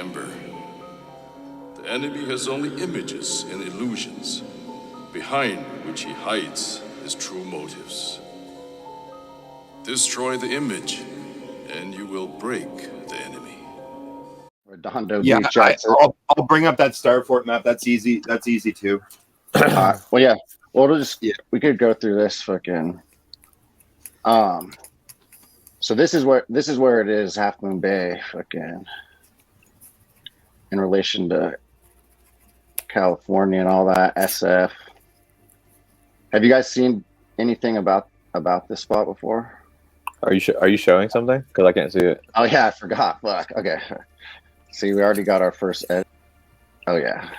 remember, the enemy has only images and illusions, behind which he hides his true motives. Destroy the image, and you will break the enemy. Redondo Yeah, Beach. I'll bring up that Starfort map. That's easy. That's easy too. Well, yeah. Well, we could go through this fucking. So this is where it is, Half Moon Bay, fucking, in relation to California and all that SF. Have you guys seen anything about this spot before? Are you showing something? Because I can't see it. Oh yeah, I forgot. Fuck. Okay. See, we already got our first edit. Oh yeah.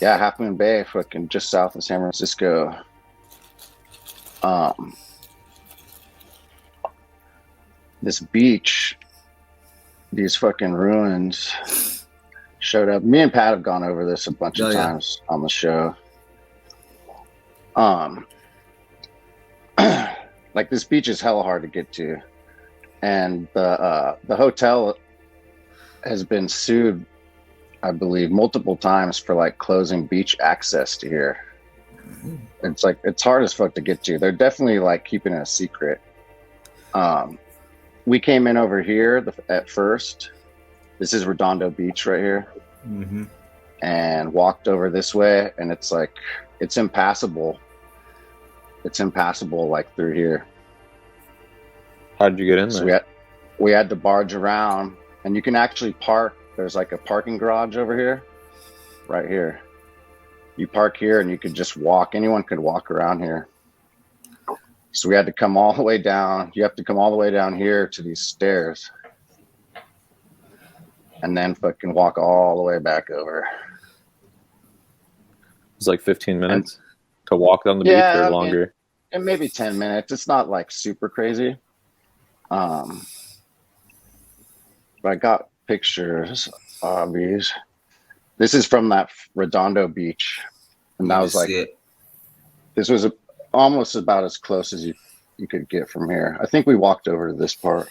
Yeah, Half Moon Bay, fucking just south of San Francisco. This beach, these fucking ruins showed up. Me and Pat have gone over this a bunch of times on the show. Like, this beach is hella hard to get to, and the hotel has been sued, I believe, multiple times for like closing beach access to here. It's like, it's hard as fuck to get to. They're definitely like keeping it a secret. We came in over here at first. This is Redondo Beach right here. Mm-hmm. And walked over this way, and it's like, it's impassable. It's impassable like through here. How did you get in there? So we had to barge around, and you can actually park. There's like a parking garage over here, right here. You park here and you could just walk. Anyone could walk around here. So we had to come all the way down. You have to come all the way down here to these stairs, and then fucking walk all the way back over. It's like 15 minutes to walk down the beach, or longer. And maybe 10 minutes. It's not like super crazy. But I got pictures of these. This is from that Redondo Beach, and that was like, this was almost about as close as you could get from here. I think we walked over to this part.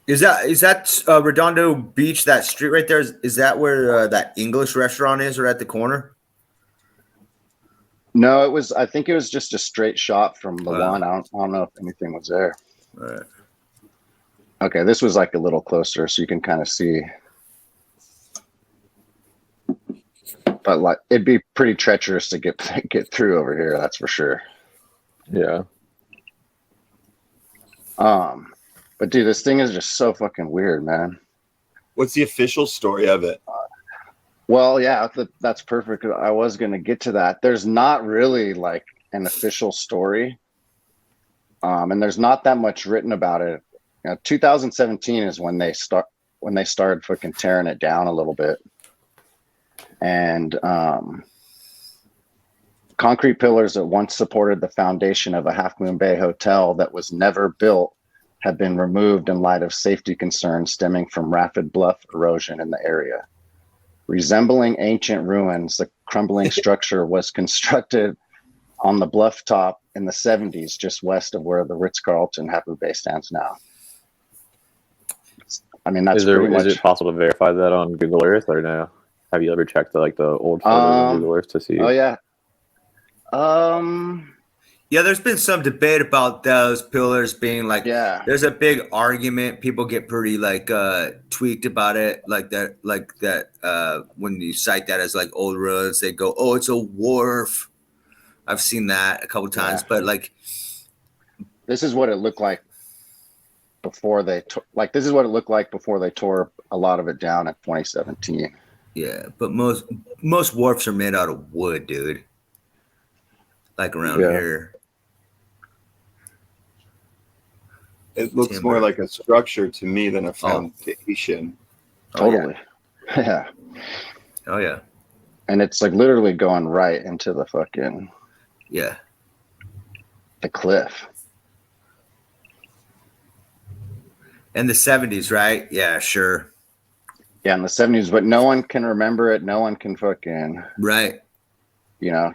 Is that Redondo Beach, that street right there? Is that where that English restaurant is, or at the corner? No, it was. I think it was just a straight shot from the one. I don't know if anything was there. Right. Okay, this was like a little closer, so you can kind of see. But like, it'd be pretty treacherous to get through over here. That's for sure. Yeah. But dude, this thing is just so fucking weird, man. What's the official story of it? Well, yeah, that's perfect. I was going to get to that. There's not really like an official story. And there's not that much written about it. 2017 is when they started fucking tearing it down a little bit. And concrete pillars that once supported the foundation of a Half Moon Bay hotel that was never built have been removed in light of safety concerns stemming from rapid bluff erosion in the area. Resembling ancient ruins, the crumbling structure was constructed on the bluff top in the 70s, just west of where the Ritz Carlton Half Moon Bay stands now. I mean, that's pretty much. Is it possible to verify that on Google Earth or no? Have you ever checked the old photos on Google Earth to see? Oh yeah. Yeah, there's been some debate about those pillars being like, there's a big argument. People get pretty tweaked about it, like that when you cite that as like old roads, they go, oh, it's a wharf. I've seen that a couple times, but like, this is what it looked like before they this is what it looked like before they tore a lot of it down in 2017. Yeah, but most wharfs are made out of wood, dude. Like around here. It looks more like a structure to me than a foundation. Totally. Yeah. Oh yeah. And it's like literally going right into the fucking the cliff. In the 70s, right? Yeah, sure. Yeah, in the 70s, but no one can remember it. No one can fucking right. And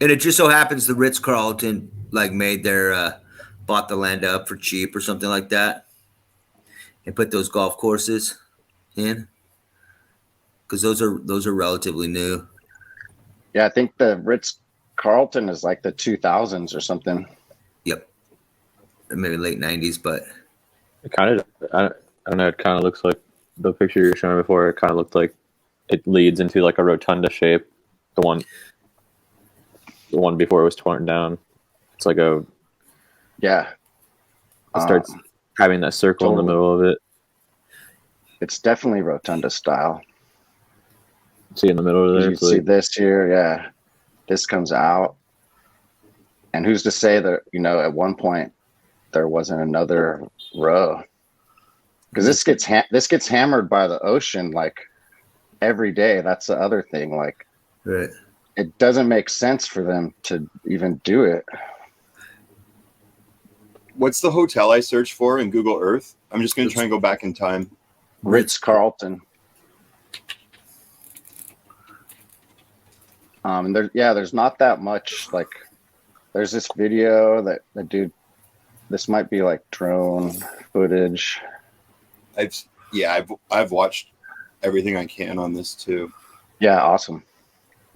it just so happens the Ritz Carlton made their bought the land up for cheap or something like that, and put those golf courses. in? Because those are relatively new. Yeah, I think the Ritz Carlton is like the 2000s or something. Yep, maybe late 90s, but it kind of I don't know. It kind of looks like the picture you were showing before. It kind of looked like it leads into like a rotunda shape. The one before it was torn down. It's like a yeah. It starts having that circle in the middle of it. It's definitely rotunda style. See in the middle of there. You see this here, yeah. This comes out, and who's to say that at one point there wasn't another row? Because this gets hammered by the ocean like every day. That's the other thing. Like, right. It doesn't make sense for them to even do it. What's the hotel I searched for in Google Earth? I'm just going to try and go back in time. Ritz Carlton. There's not that much. Like, there's this video that the dude. This might be like drone footage. I've watched everything I can on this too. Yeah, awesome.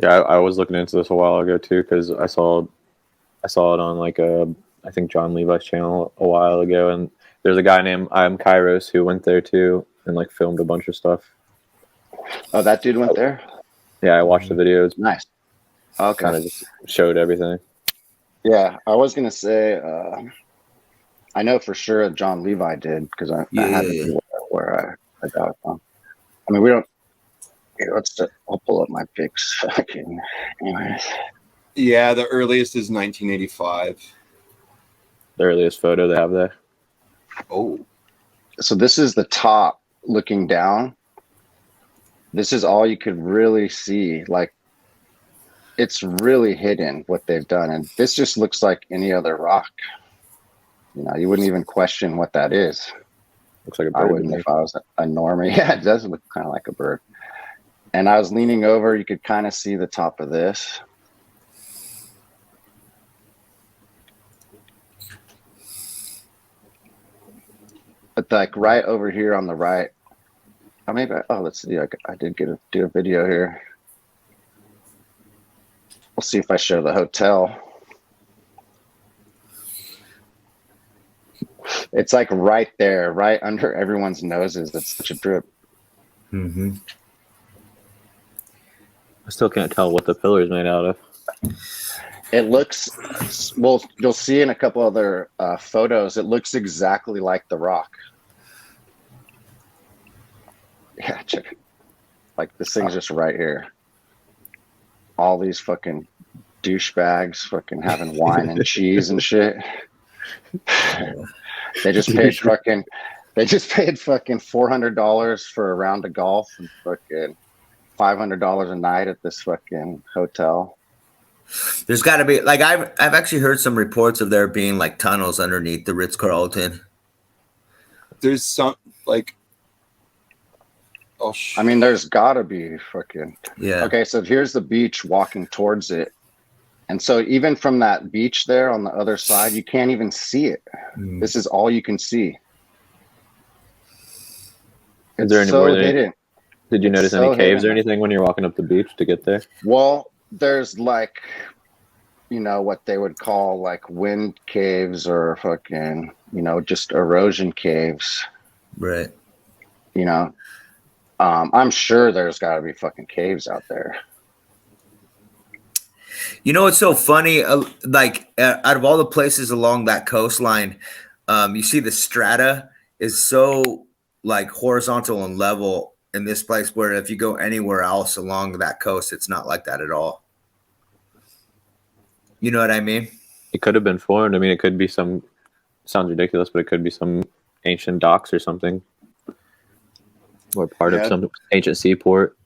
Yeah, I was looking into this a while ago too because I saw it on like I think John Levi's channel a while ago, and there's a guy named Kairos who went there too and like filmed a bunch of stuff. Oh, that dude went there? Yeah, I watched the videos. Nice. Okay. Kind of just showed everything. Yeah, I was gonna say, I know for sure John Levi did because I had to be where I got it from. I mean, we don't. Here, I'll pull up my pics. Anyways. Yeah, the earliest is 1985. The earliest photo they have there. Oh. So this is the top looking down. This is all you could really see. Like, it's really hidden what they've done. And this just looks like any other rock. You wouldn't even question what that is. Looks like a bird. I wouldn't if I was a normie. Yeah, it does look kind of like a bird. And I was leaning over. You could kind of see the top of this. But like right over here on the right. Let's see. I did do a video here. We'll see if I show the hotel. It's like right there, right under everyone's noses. It's such a drip. Mm-hmm. I still can't tell what the pillar is made out of. It looks, well, you'll see in a couple other photos, it looks exactly like the rock. Yeah, check it. Like, this thing's just right here. All these fucking douchebags fucking having wine and cheese and shit. They just paid fucking $400 for a round of golf and fucking $500 a night at this fucking hotel. There's got to be, like, I've actually heard some reports of there being like tunnels underneath the Ritz Carlton. There's some like, I mean, there's got to be fucking. Yeah. Okay, so here's the beach walking towards it. And so even from that beach there on the other side, you can't even see it. This is all you can see. Is there any more than Did you notice any caves or anything when you're walking up the beach to get there? Well, there's like, what they would call like wind caves or fucking, just erosion caves. Right. I'm sure there's got to be fucking caves out there. What's so funny? Like, out of all the places along that coastline, you see the strata is so like horizontal and level in this place, where if you go anywhere else along that coast, it's not like that at all. You know what I mean? It could have been formed. I mean, it could be sounds ridiculous, but it could be some ancient docks or something. Or part of some ancient seaport.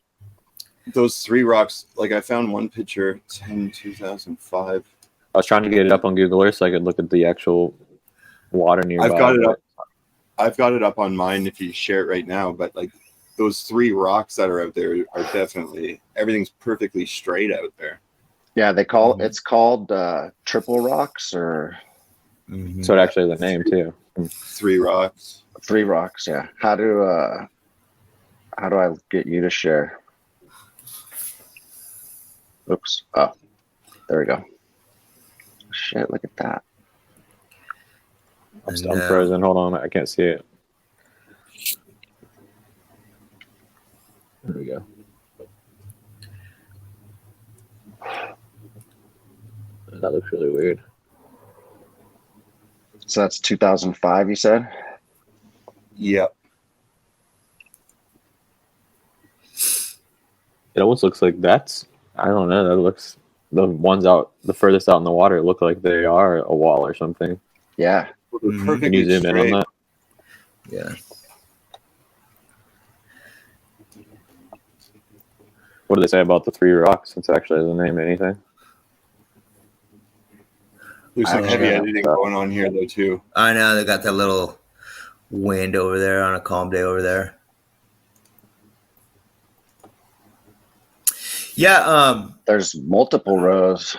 Those three rocks, like I found one picture, 2005. I was trying to get it up on Google Earth so I could look at the actual water nearby. I've got it up on mine if you share it right now, but like those three rocks that are out there are definitely, everything's perfectly straight out there. Yeah, it's called triple rocks or. So it actually is the name too. Three rocks. Three rocks, yeah. How do How do I get you to share? Oops. Oh, there we go. Shit, look at that. I'm frozen. Hold on. I can't see it. There we go. That looks really weird. So that's 2005, you said? Yep. It almost looks like that's, I don't know, that looks, the ones out, the furthest out in the water look like they are a wall or something. Yeah. Can you zoom in on that? Yeah. What do they say about the three rocks? It actually doesn't name anything. There's some heavy editing going on here, though, too. I know. They got that little wind over there on a calm day over there. Yeah. There's multiple rows.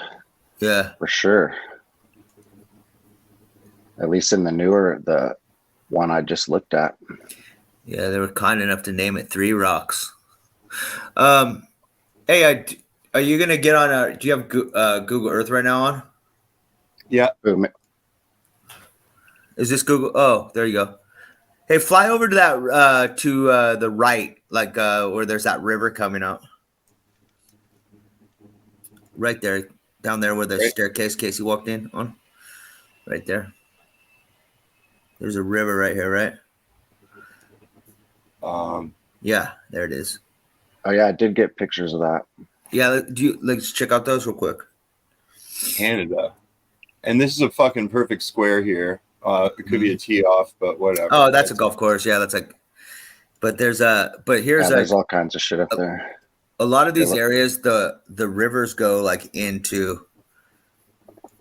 Yeah. For sure. At least in the one I just looked at. Yeah, they were kind enough to name it Three Rocks. Hey, are you gonna get on? Do you have Google Earth right now on? Yeah. Is this Google? Oh, there you go. Hey, fly over to that to the right, like where there's that river coming out. Right there, down there where the staircase Casey walked in on. Right there. There's a river right here, right? Yeah, there it is. Oh yeah, I did get pictures of that. Yeah, let's check out those real quick. Canada. And this is a fucking perfect square here. It could be a tee off, but whatever. Oh, that's a golf course. Yeah, that's like. But there's there's all kinds of shit up there. A lot of these areas, the rivers go like into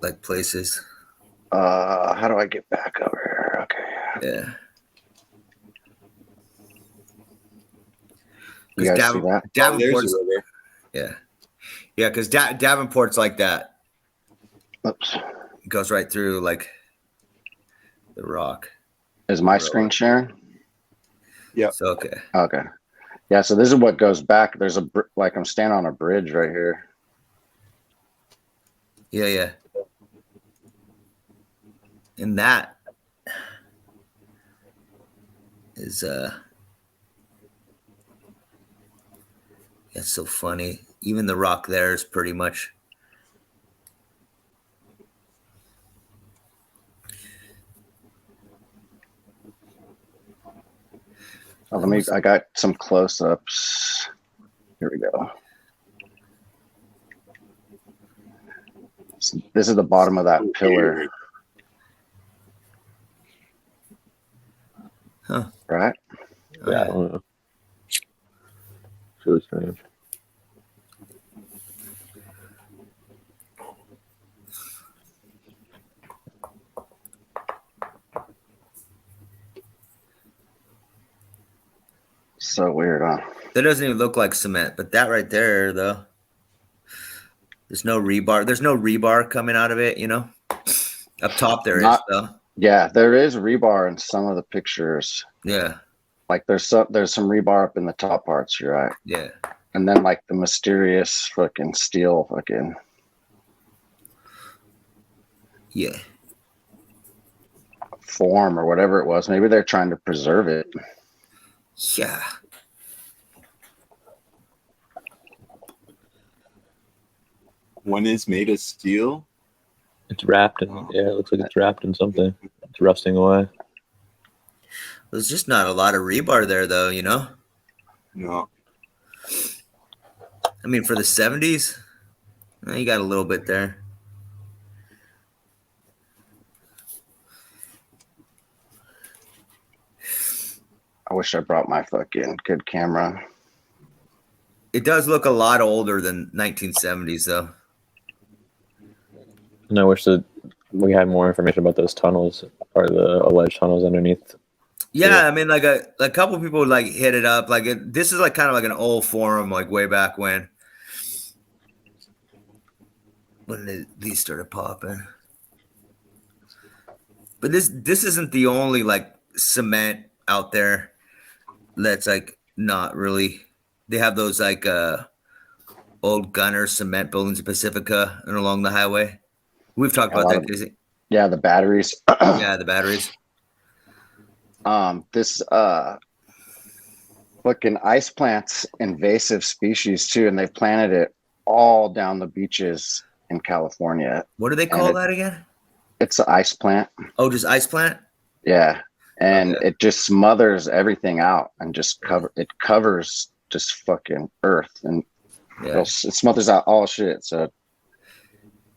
like places. How do I get back over here? Okay. Yeah. You guys see that? Davenport's, yeah, because Davenport's like that. Oops. It goes right through like the rock. Is my screen sharing? Yeah. So, okay. Okay. Yeah. So this is what goes back. There's like I'm standing on a bridge right here. Yeah. And that is that's so funny. Even the rock there is pretty much. Oh, I got some close-ups. Here we go. This is the bottom of that pillar. Huh. Right? Yeah, I don't know. It's really strange. So weird, huh? That doesn't even look like cement, but that right there, though. There's no rebar. There's no rebar coming out of it, you know? Up top there is, though. Yeah, there is rebar in some of the pictures. Yeah. Like there's some rebar up in the top parts, you're right. Yeah. And then like the mysterious fucking steel fucking. Yeah. Form or whatever it was. Maybe they're trying to preserve it. Yeah. One is made of steel. It's wrapped in, yeah, it looks like it's wrapped in something. It's rusting away. There's just not a lot of rebar there, though, you know? No. I mean, for the 70s, you got a little bit there. I wish I brought my fucking good camera. It does look a lot older than 1970s, though. And I wish that we had more information about those tunnels or the alleged tunnels underneath. Yeah, I mean, like a couple people like hit it up. Like this is like kind of like an old forum, like way back when these started popping. But this isn't the only like cement out there that's like not really. They have those like old gunner cement buildings in Pacifica and along the highway. We've talked about that, Casey. Yeah, the batteries. Yeah, the batteries. This fucking ice plant's invasive species too, and they've planted it all down the beaches in California. What do they call that again? It's an ice plant. Oh, just ice plant? Yeah. And it just smothers everything out and just covers just fucking earth, and it smothers out all shit. So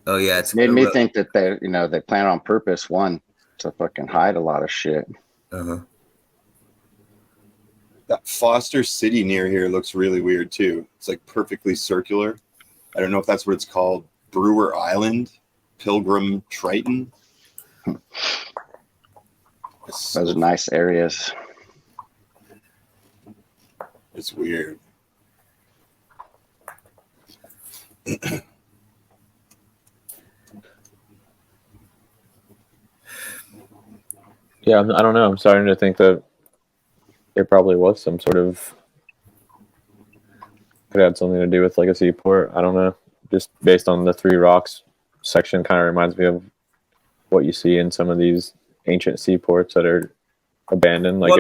it's made me think that they plan on purpose, one, to fucking hide a lot of shit. That Foster City near here looks really weird too. It's like perfectly circular. I don't know if that's what it's called. Brewer Island, Pilgrim Triton. Those are nice areas. It's weird. Yeah, I don't know. I'm starting to think that there probably was some sort of could have had something to do with like a seaport. I don't know. Just based on the Three Rocks section, kind of reminds me of what you see in some of these ancient seaports that are abandoned. Like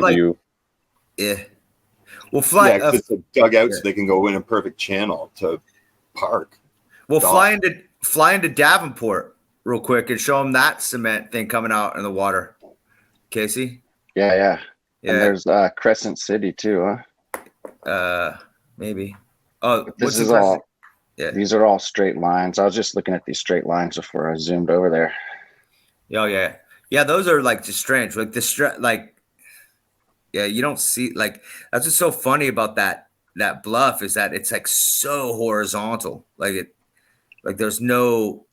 Well, fly. Yeah, because it's a dugout, so they can go in a perfect channel to park. Well, fly into Davenport real quick and show them that cement thing coming out in the water, Casey. Yeah. And there's Crescent City too, huh? Maybe. Oh, this is all. Yeah, these are all straight lines. I was just looking at these straight lines before I zoomed over there. Oh yeah. Those are like just strange. Like you don't see like that's what's so funny about that bluff is that it's like so horizontal. Like there's no.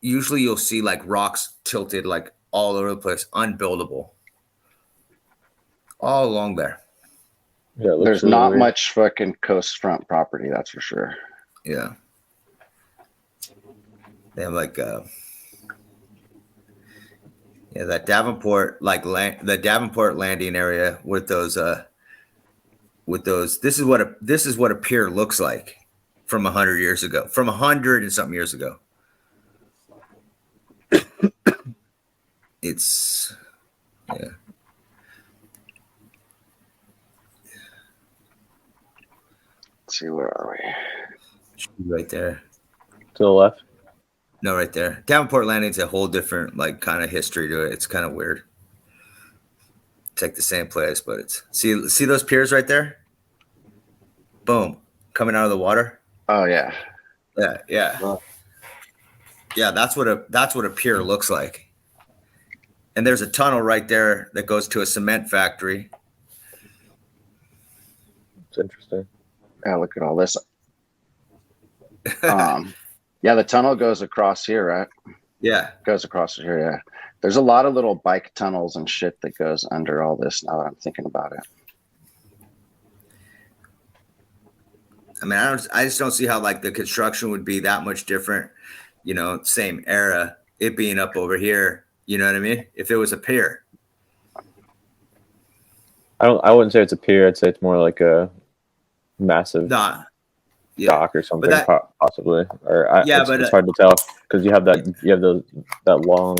Usually you'll see like rocks tilted like all over the place, unbuildable, all along there. Yeah, there's really not much fucking coastfront property, that's for sure. Yeah. They have like that Davenport the Davenport landing area with those this is what a pier looks like from 100 years ago, from 100 and something years ago. It's Let's see, where are we? Right there. To the left? No, right there. Davenport Landing's a whole different like kind of history to it. It's kind of weird. It's like the same place, but it's see those piers right there? Boom. Coming out of the water. Oh yeah. Yeah. Wow. Yeah, that's what a pier looks like. And there's a tunnel right there that goes to a cement factory. It's interesting. Yeah, look at all this. Yeah, the tunnel goes across here, right? Yeah. It goes across here, yeah. There's a lot of little bike tunnels and shit that goes under all this now that I'm thinking about it. I mean, I just don't see how like the construction would be that much different, same era, it being up over here. You know what I mean? If it was a pier. I wouldn't say it's a pier. I'd say it's more like a massive dock or something, possibly. It's hard to tell because you have that long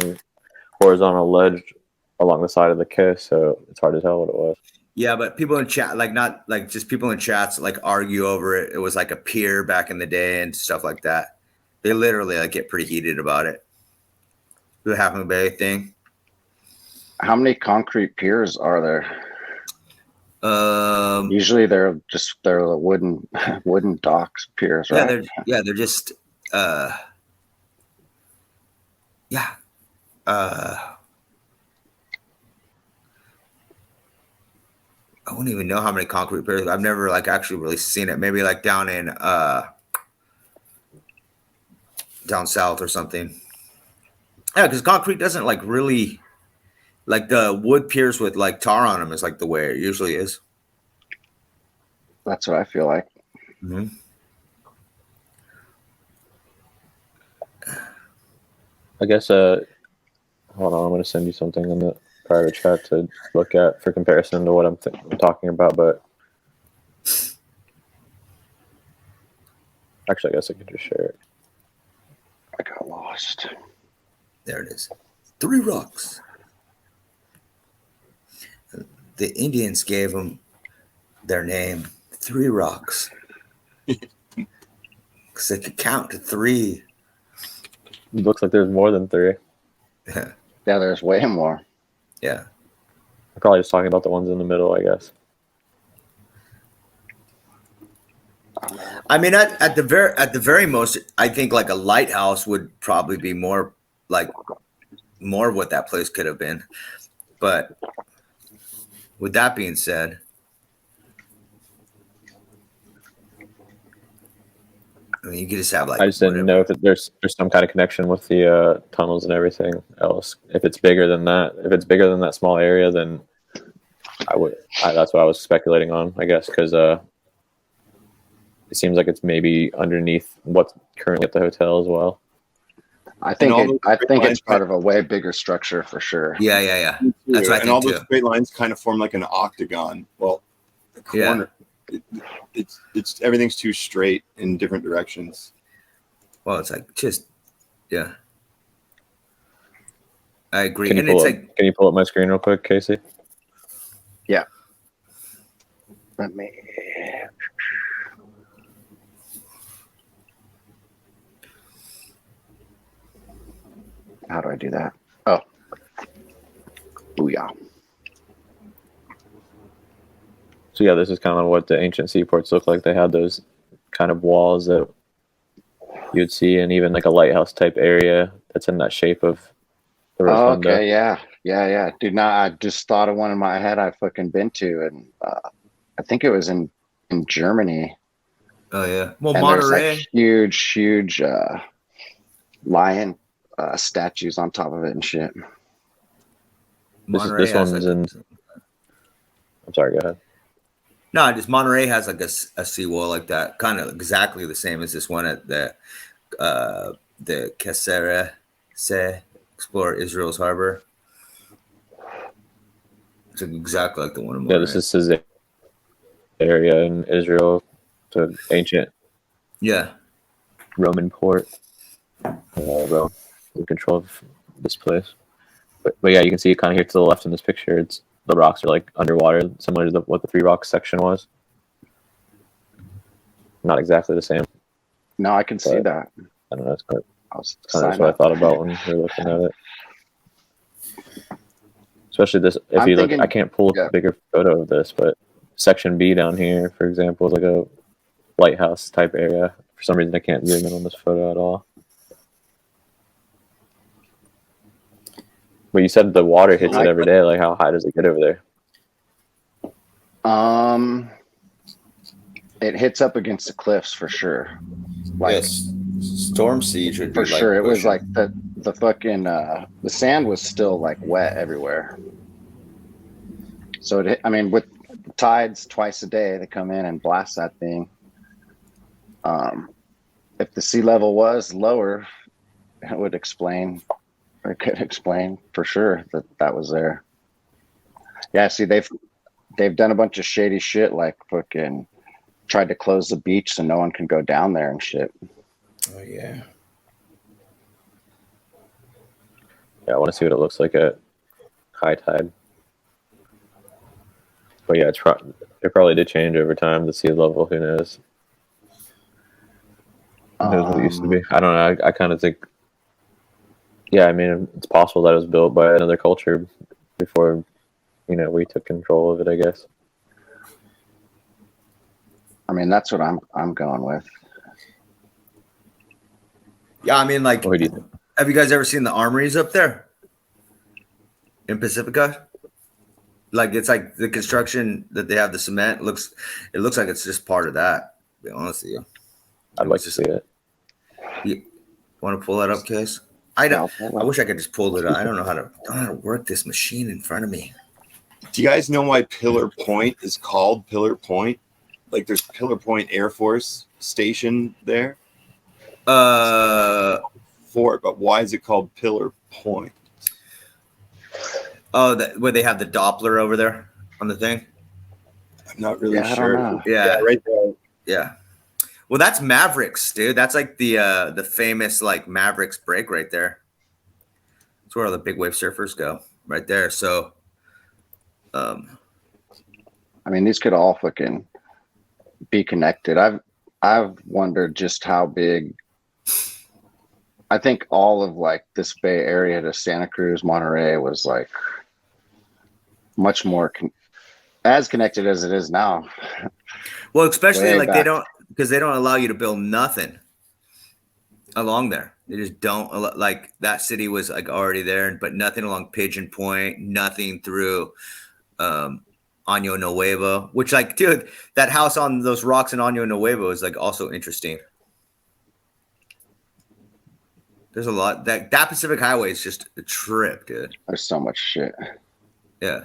horizontal ledge along the side of the kiss, so it's hard to tell what it was. Yeah, but people in chat, just people in chats, like argue over it. It was like a pier back in the day and stuff like that. They literally like get pretty heated about it. The Half Moon Bay thing. How many concrete piers are there? Usually they're the wooden docks piers, right? They're just I wouldn't even know how many concrete piers. I've never like actually really seen it. Maybe like down in down south or something. Yeah, because concrete doesn't like really like the wood piers with like tar on them is like the way it usually is. That's what I feel like. Mm-hmm. I guess hold on, I'm going to send you something in the private chat to look at for comparison to what I'm talking about, but Actually, I guess I could just share it. I got lost. There it is. 3 rocks. The Indians gave them their name, 3 rocks. Because they could count to 3. It looks like there's more than 3. Yeah. Yeah, there's way more. Yeah. I'm probably just talking about the ones in the middle, I guess. I mean, at the very most, I think like a lighthouse would probably be more what that place could have been. But with that being said, I mean, you could just have like. I just didn't know if there's some kind of connection with the tunnels and everything else. If it's bigger than that small area, then that's what I was speculating on, I guess, because it seems like it's maybe underneath what's currently at the hotel as well. I think it's part of a way bigger structure for sure. Yeah. That's what I think all too. those straight lines kind of form like an octagon. Well, the corner, it's everything's too straight in different directions. Well, it's like just yeah. I agree. Can you pull up my screen real quick, Casey? Yeah. Let me. How do I do that? Oh. Booyah. So yeah, this is kind of what the ancient seaports look like. They had those kind of walls that you'd see in even like a lighthouse type area that's in that shape of the rotunda. Okay, yeah. Dude, I just thought of one in my head I've fucking been to, and I think it was in Germany. Oh yeah. Well, and Monterey. Like huge lion statues on top of it and shit. This one's in. I'm sorry. Go ahead. No, just Monterey has like a seawall like that, kind of exactly the same as this one at the Kasera Se Explore Israel's Harbor. It's exactly like the one in Monterey. Yeah, this is his area in Israel, the ancient Roman port. Rome in control of this place. But yeah, you can see kind of here to the left in this picture. The rocks are like underwater, similar to what the 3 rocks section was. Not exactly the same. No, I can see that. I don't know. It's kind of what I thought about when we were looking at it. Especially this. If you look, I can't pull a bigger photo of this, but section B down here, for example, is like a lighthouse type area. For some reason, I can't zoom in on this photo at all. But you said the water hits it every day. Like, how high does it get over there? It hits up against the cliffs for sure. Like, yes, storm siege would for be sure. Like it was like the fucking the sand was still like wet everywhere. So with tides twice a day, they come in and blast that thing. If the sea level was lower, it would explain. It could explain for sure that was there. Yeah, see, they've done a bunch of shady shit, like fucking tried to close the beach so no one can go down there and shit. Oh yeah. Yeah, I want to see what it looks like at high tide. But yeah, it probably did change over time. The sea level, who knows? Who knows what it used to be? I don't know. I kind of think. Yeah, I mean, it's possible that it was built by another culture before, we took control of it, I guess. I mean, that's what I'm going with. Yeah, I mean, like, What do you think? Have you guys ever seen the armories up there in Pacifica? Like, it's like the construction that they have, the cement it looks like it's just part of that. To be honest with you, I'd like to see it. You want to pull that up, Case? I wish I could just pull it up. I don't know how to work this machine in front of me. Do you guys know why Pillar Point is called Pillar Point? Like, there's Pillar Point Air Force Station there. But why is it called Pillar Point? Oh, where they have the Doppler over there on the thing. I'm not really sure. I don't know. Yeah, right there. Yeah. Well, that's Mavericks, dude. That's like the famous like Mavericks break right there. That's where all the big wave surfers go, right there. So, I mean, these could all fucking be connected. I've wondered just how big. I think all of like this Bay Area to Santa Cruz, Monterey was like much more as connected as it is now. Well, especially Way like back. they don't allow you to build nothing along there. They just don't like that city was like already there, but nothing along Pigeon Point, nothing through Año Nuevo, which like, dude, that house on those rocks in Año Nuevo is like also interesting. There's a lot that Pacific Highway is just a trip, dude. There's so much shit. Yeah.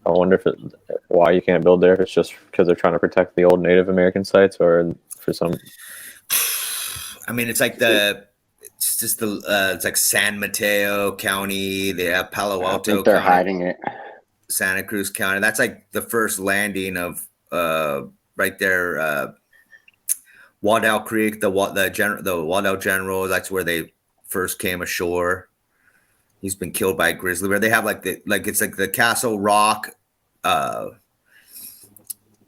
I wonder if why you can't build there. If it's just because they're trying to protect the old Native American sites, or for some. I mean, it's like it's like San Mateo County. They have Palo Alto. I think they're County, hiding it. Santa Cruz County. That's like the first landing of right there. Waddell Creek, the Waddell General. That's where they first came ashore. He's been killed by a grizzly bear. They have it's like the Castle Rock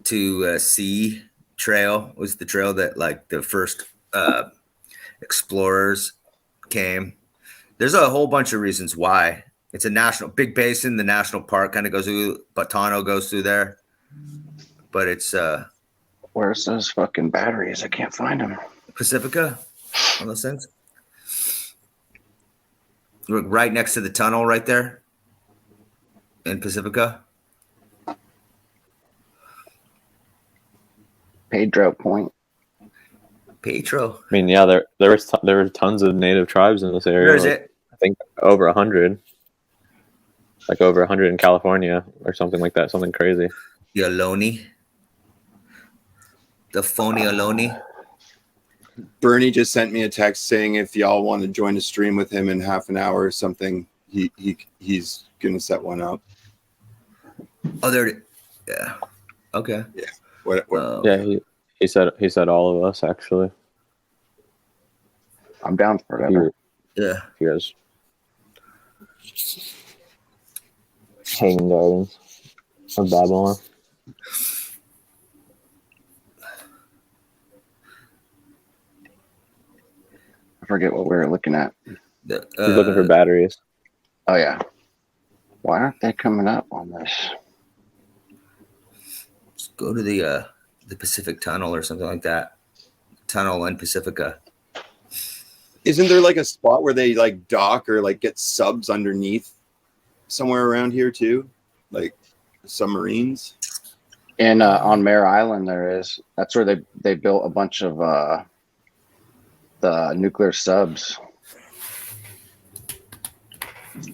to sea trail was the trail that like the first explorers came. There's a whole bunch of reasons why. It's a national big basin. The national park kind of goes through. Batano goes through there, but it's where's those fucking batteries? I can't find them. Pacifica, on those things. We're right next to the tunnel, right there in Pacifica. Pedro Point. Petro. I mean, yeah, there were tons of native tribes in this area. Where is it? I think over 100, like over 100 in California or something like that. Something crazy. The Ohlone. The phony Ohlone. Bernie just sent me a text saying if y'all want to join a stream with him in half an hour or something, he's gonna set one up. Oh, there. Yeah. Okay. Yeah. What? Yeah, he said all of us actually. I'm down for whatever. Yeah. He goes Hanging Gardens of Babylon. I forget what we were looking at. He's looking for batteries. Oh yeah. Why aren't they coming up on this? Just go to the Pacific Tunnel or something like that. Tunnel in Pacifica. Isn't there like a spot where they like dock or like get subs underneath somewhere around here too, like submarines? And on Mare Island, there is. That's where they built a bunch of the nuclear subs.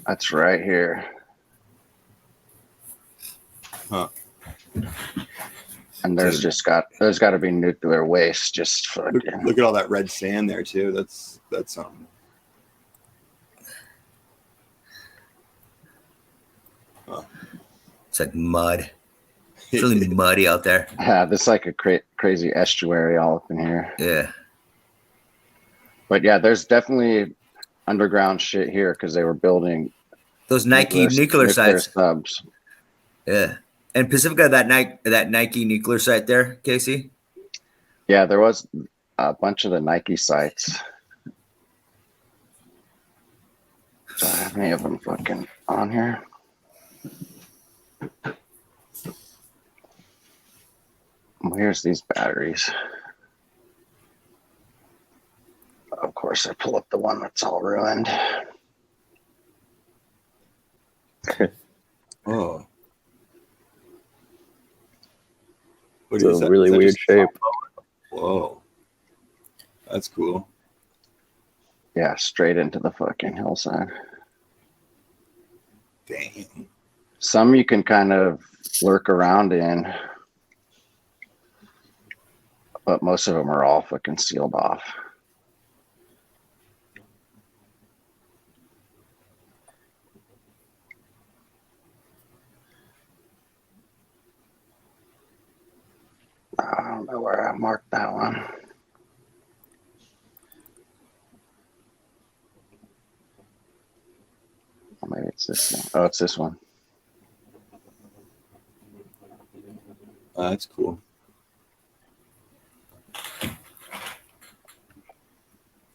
That's right here. Huh. And there's got to be nuclear waste. Just fucking. Look at all that red sand there too. That's something. Huh. It's like mud. It's really muddy out there. Yeah, this is like a crazy estuary all up in here. Yeah. But yeah, there's definitely underground shit here because they were building those nuclear sites. Subs. Yeah. And Pacifica, that Nike nuclear site there, Casey? Yeah, there was a bunch of the Nike sites. Do I have any of them fucking on here? Here's these batteries. Of course, I pull up the one that's all ruined. Oh. It's a really weird shape. Whoa. That's cool. Yeah, straight into the fucking hillside. Dang. Some you can kind of lurk around in, but most of them are all fucking sealed off. don't know where I marked that one. Or maybe it's this one. Oh, it's this one. That's cool.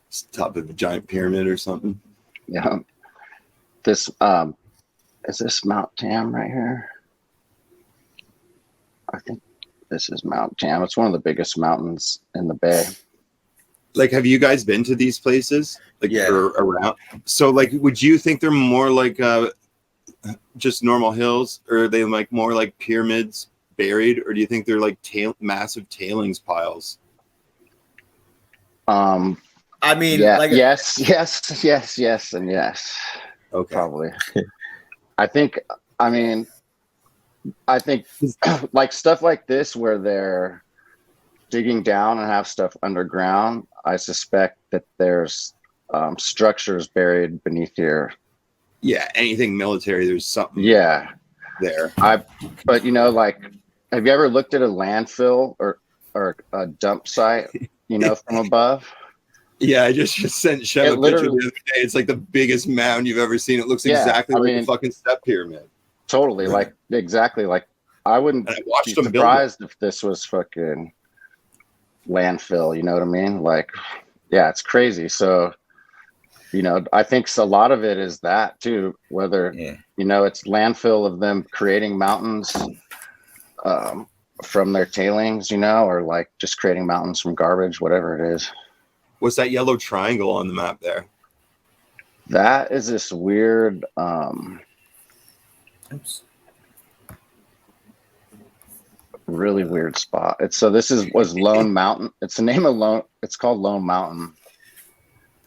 It's top of a giant pyramid or something. Yeah. This is this Mount Tam right here? I think this is Mount Tam. It's one of the biggest mountains in the bay. Like, have you guys been to these places? Like, Yeah. or around? So, like, would you think they're more like just normal hills, or are they like more like pyramids buried, or do you think they're like massive tailings piles? I mean, yeah, like yes, and yes. Okay. Probably. I think like stuff like this where they're digging down and have stuff underground, I suspect that there's structures buried beneath here. Yeah, anything military, there's something there. But like, have you ever looked at a landfill or a dump site, from above? Yeah, I just sent Shem a picture the other day. It's like the biggest mound you've ever seen. It looks exactly like a fucking step pyramid. Totally, like exactly. Like I wouldn't be surprised if this was fucking landfill. You know what I mean? Like, yeah, it's crazy. So, I think a lot of it is that too. Whether it's landfill of them creating mountains from their tailings, or like just creating mountains from garbage, whatever it is. What's that yellow triangle on the map there? That is this weird really weird spot. This was Lone Mountain. It's the name of Lone. It's called Lone Mountain.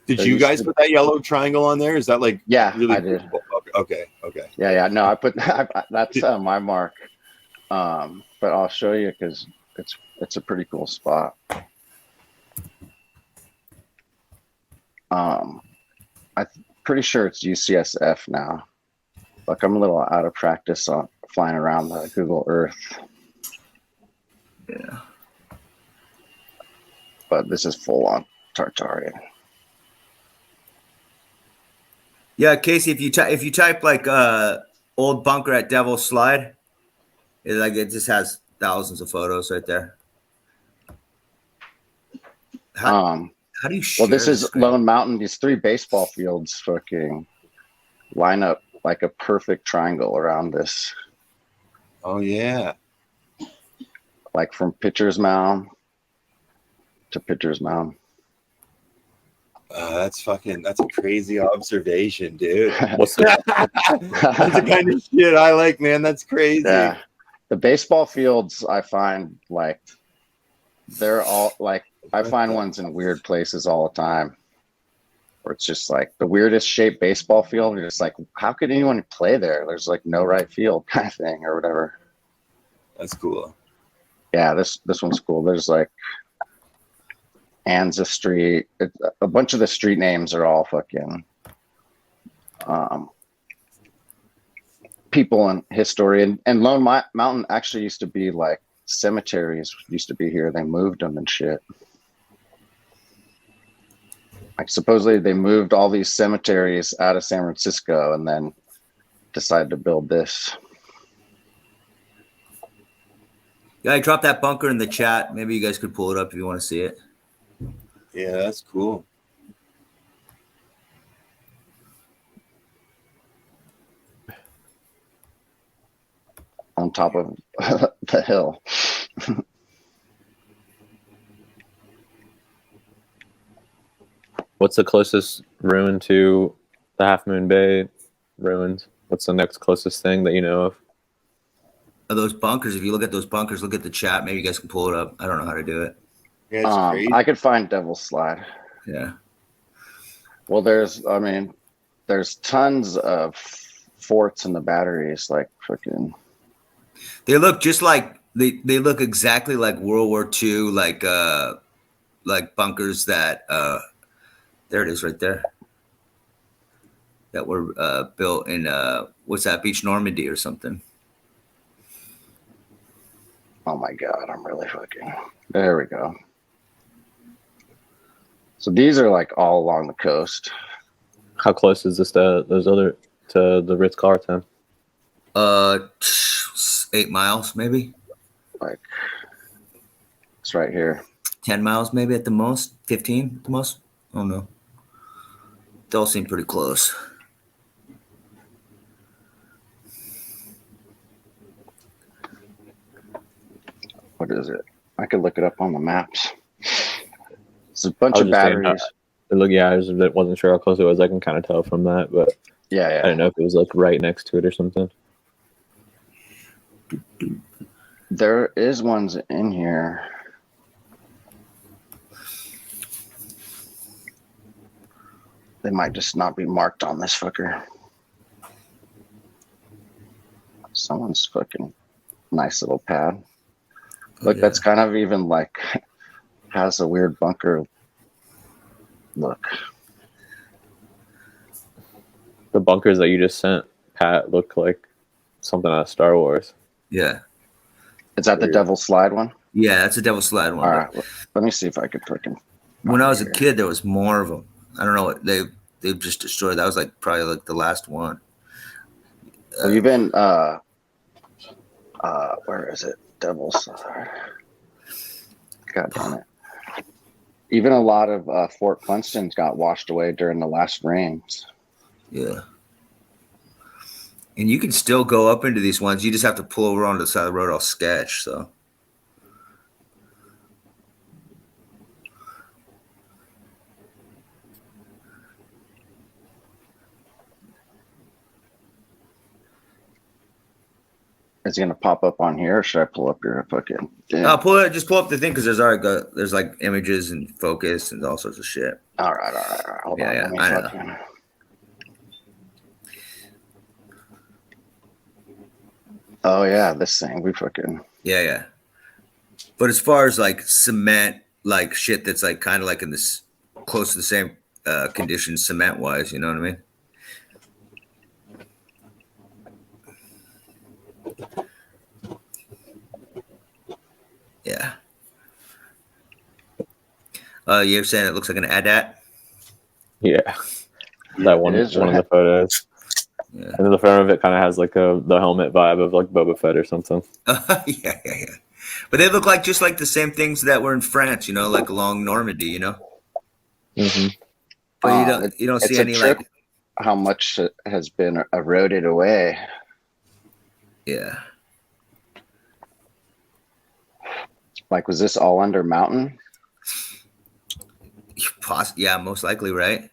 Did you guys put that yellow triangle on there? Is that like really I did. Okay. Yeah. No, I put that's my mark. But I'll show you because it's a pretty cool spot. I'm pretty sure it's UCSF now. Like I'm a little out of practice on flying around the Google Earth. Yeah. But this is full on Tartarian. Yeah, Casey, if you type like old bunker at Devil's Slide, it just has thousands of photos right there. How do you share this is Lone Mountain. These 3 baseball fields fucking line up like a perfect triangle around this. Oh yeah. Like from Pitcher's Mound to Pitcher's Mound. That's a crazy observation, dude. That's the kind of shit I like, man. That's crazy. Yeah. The baseball fields, I find like they're all like, I find ones in weird places all the time where it's just like the weirdest shaped baseball field. You're just like, how could anyone play there? There's like no right field kind of thing or whatever. That's cool. Yeah, this one's cool. There's like Anza Street. A bunch of the street names are all fucking people in history. And Lone Mountain actually used to be like cemeteries used to be here. They moved them and shit. Like supposedly they moved all these cemeteries out of San Francisco and then decided to build this. Yeah, I dropped that bunker in the chat. Maybe you guys could pull it up if you want to see it. Yeah, that's cool. On top of the hill. What's the closest ruin to the Half Moon Bay ruins? What's the next closest thing that you know of? Those bunkers, if you look at those bunkers, look at the chat. Maybe you guys can pull it up. I don't know how to do it. Yeah, it's crazy. I could find Devil's Slide. Yeah. Well, there's tons of forts in the batteries, like freaking. They look just like they look exactly like World War II, like bunkers that there it is right there. That were built in what's that, Beach Normandy or something. Oh my God, I'm really fucking. There we go. So these are like all along the coast. How close is this to the Ritz Carlton? 8 miles maybe. Like it's right here. 10 miles maybe at the most. 15 at the most. I don't know. They all seem pretty close. What is it? I could look it up on the maps. It's a bunch of batteries. I wasn't sure how close it was. I can kind of tell from that, but Yeah. I didn't know if it was like right next to it or something. There is ones in here. They might just not be marked on this fucker. Someone's fucking nice little pad. Look, that's kind of even like has a weird bunker look. The bunkers that you just sent, Pat, look like something out of Star Wars. Yeah. Is that the Devil Slide one? Yeah, that's a Devil Slide one. All right, let me see if I could freaking. When I was a kid, there was more of them. I don't know what they've just destroyed. That was like probably like the last one. Have you been? Where is it? Devil Slide. God damn it! Even a lot of Fort Funston's got washed away during the last rains. Yeah. And you can still go up into these ones. You just have to pull over onto the side of the road all sketch. So. Is it gonna pop up on here, or should I pull up your fucking? I'll pull it. Just pull up the thing because there's like images and focus and all sorts of shit. All right. Hold on. Yeah, I know. Oh yeah, this thing we fucking. Yeah. But as far as like cement, like shit that's like kind of like in this close to the same condition cement wise, you know what I mean? Yeah. You're saying it looks like an AT-AT? Yeah. That one is one of the photos. Yeah. And then the front of it kind of has like the helmet vibe of like Boba Fett or something. Yeah. But they look like just like the same things that were in France, you know, like along Normandy, you know. Mm-hmm. But you don't see any like how much has been eroded away. Yeah. Like, was this all under mountain? Yeah, most likely, right?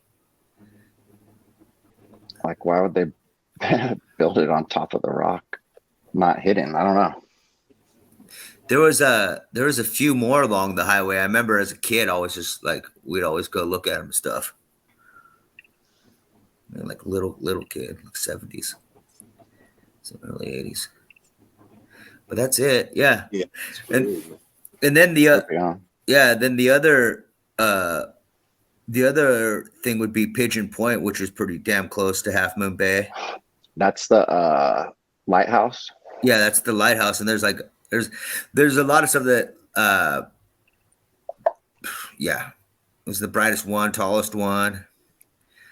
Like, why would they build it on top of the rock, not hidden? I don't know. There was a few more along the highway. I remember as a kid, always just like we'd always go look at them and stuff. Like little kid, like 70s, some early 80s. But that's it. Yeah. And then the other thing would be Pigeon Point, which is pretty damn close to Half Moon Bay. That's the lighthouse. Yeah, that's the lighthouse, and there's a lot of stuff that it was the brightest one, tallest one.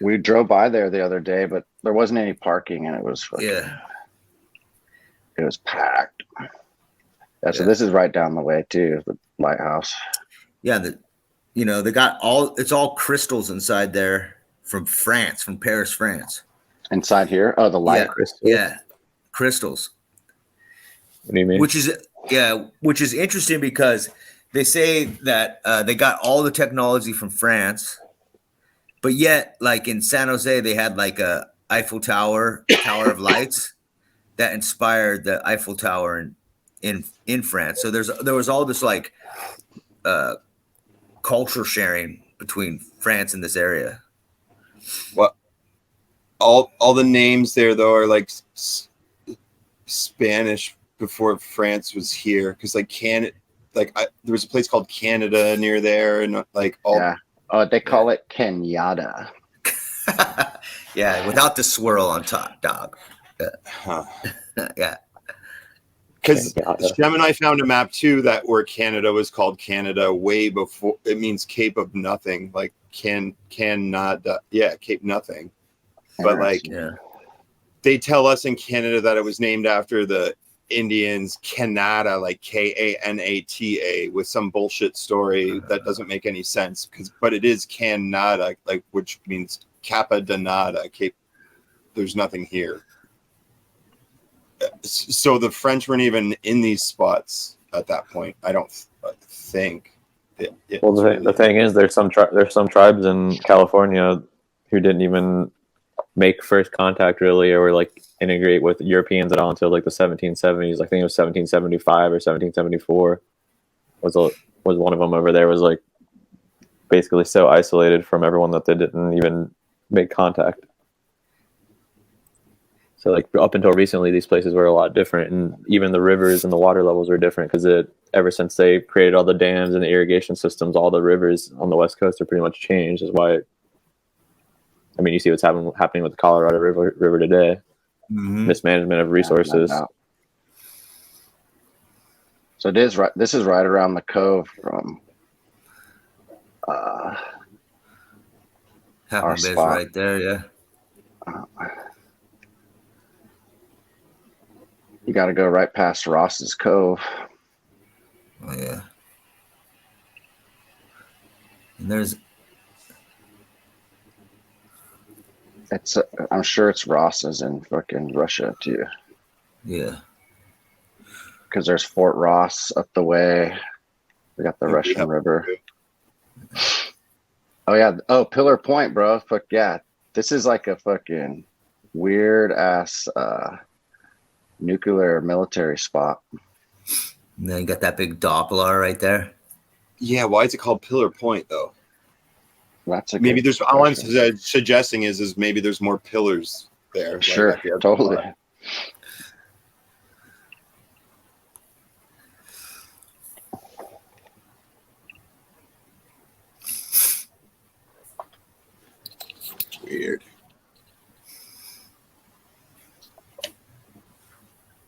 We drove by there the other day, but there wasn't any parking, and it was it was packed. Yeah, so this is right down the way too, the lighthouse. Yeah, they got it's all crystals inside there from France, from Paris, France. Inside here? Oh, the light crystals. Yeah, crystals. What do you mean? Which is interesting because they say that they got all the technology from France, but yet, like in San Jose, they had like a Eiffel Tower of lights that inspired the Eiffel Tower in France. So there was all this like culture sharing between France and this area. What? All the names there though are like Spanish before France was here, because like there was a place called Canada near there, and like all. Yeah. Oh, they call it Kenyatta. Yeah, without the swirl on top, dog. Huh. Yeah. Because Shem and I found a map too that where Canada was called Canada way before. It means Cape of Nothing, like Canada, Cape Nothing. But like, they tell us in Canada that it was named after the Indians, Canada, like Kanata, with some bullshit story that doesn't make any sense. But it is Canada, like, which means Capa de Nada, Cape. There's nothing here. So the French weren't even in these spots at that point. I don't think. Well, the thing is, there's some tribes in California who didn't even make first contact really, or like integrate with Europeans at all until like the 1770s. I think it was 1775 or 1774 was one of them over there. Was like basically so isolated from everyone that they didn't even make contact. So like up until recently, these places were a lot different, and even the rivers and the water levels were different because ever since they created all the dams and the irrigation systems, all the rivers on the West Coast are pretty much changed. Is why, I mean, you see what's happening with the Colorado River today. Mm-hmm. Mismanagement of resources. So it is right. This is right around the cove from our spot right there. Yeah. You got to go right past Ross's Cove. Oh yeah. And I'm sure it's Ross's in fucking Russia too. Yeah. Because there's Fort Ross up the way. We got the Russian River. Oh yeah. Oh, Pillar Point, bro. Fuck yeah. This is like a fucking weird ass nuclear military spot. And then you got that big Doppler right there. Yeah, why is it called Pillar Point though? That's maybe there's all I'm suggesting is maybe there's more pillars there. Sure, like totally. Weird.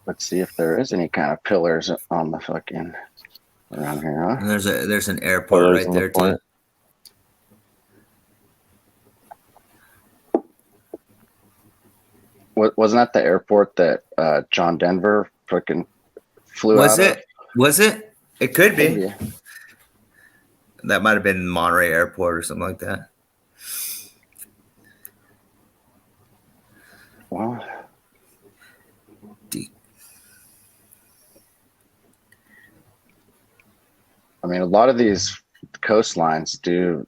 Let's see if there is any kind of pillars on the fucking around here. Huh? And there's an airport right there too. Wasn't that the airport that John Denver fucking flew out of? Was it? It could be. Maybe. That might have been Monterey Airport or something like that. Well, I mean, a lot of these coastlines do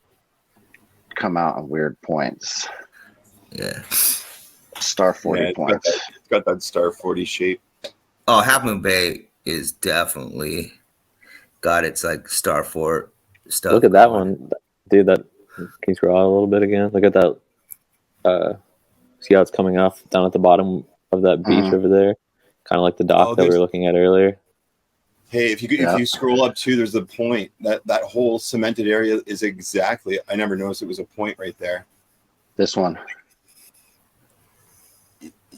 come out in weird points. Yeah. Star 40 points. It's got that Star 40 shape. Oh, Half Moon Bay is definitely got its like Starfort stuff. Look at that one, dude. Can you scroll out a little bit again? Look at that. See how it's coming off down at the bottom of that beach over there, kind of like the dock that we were looking at earlier. Hey, if you scroll up too, there's the point. That whole cemented area is exactly. I never noticed it was a point right there. This one.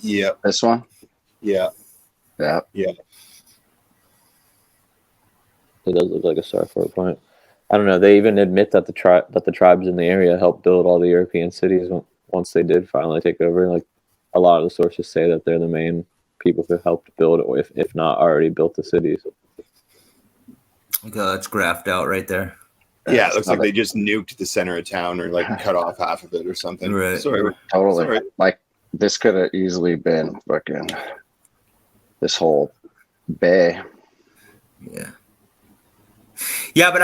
Yeah. This one. Yeah. Yeah. Yeah. It does look like a Starfort point. I don't know. They even admit that the tribes in the area helped build all the European cities once they did finally take over. Like a lot of the sources say that they're the main people who helped build it, if not already built the cities. Okay, it's graphed out right there. Yeah, it looks like they just nuked the center of town or like cut off half of it or something. Right. Sorry. Totally. Sorry. Like this could have easily been fucking this whole bay. Yeah. Yeah, but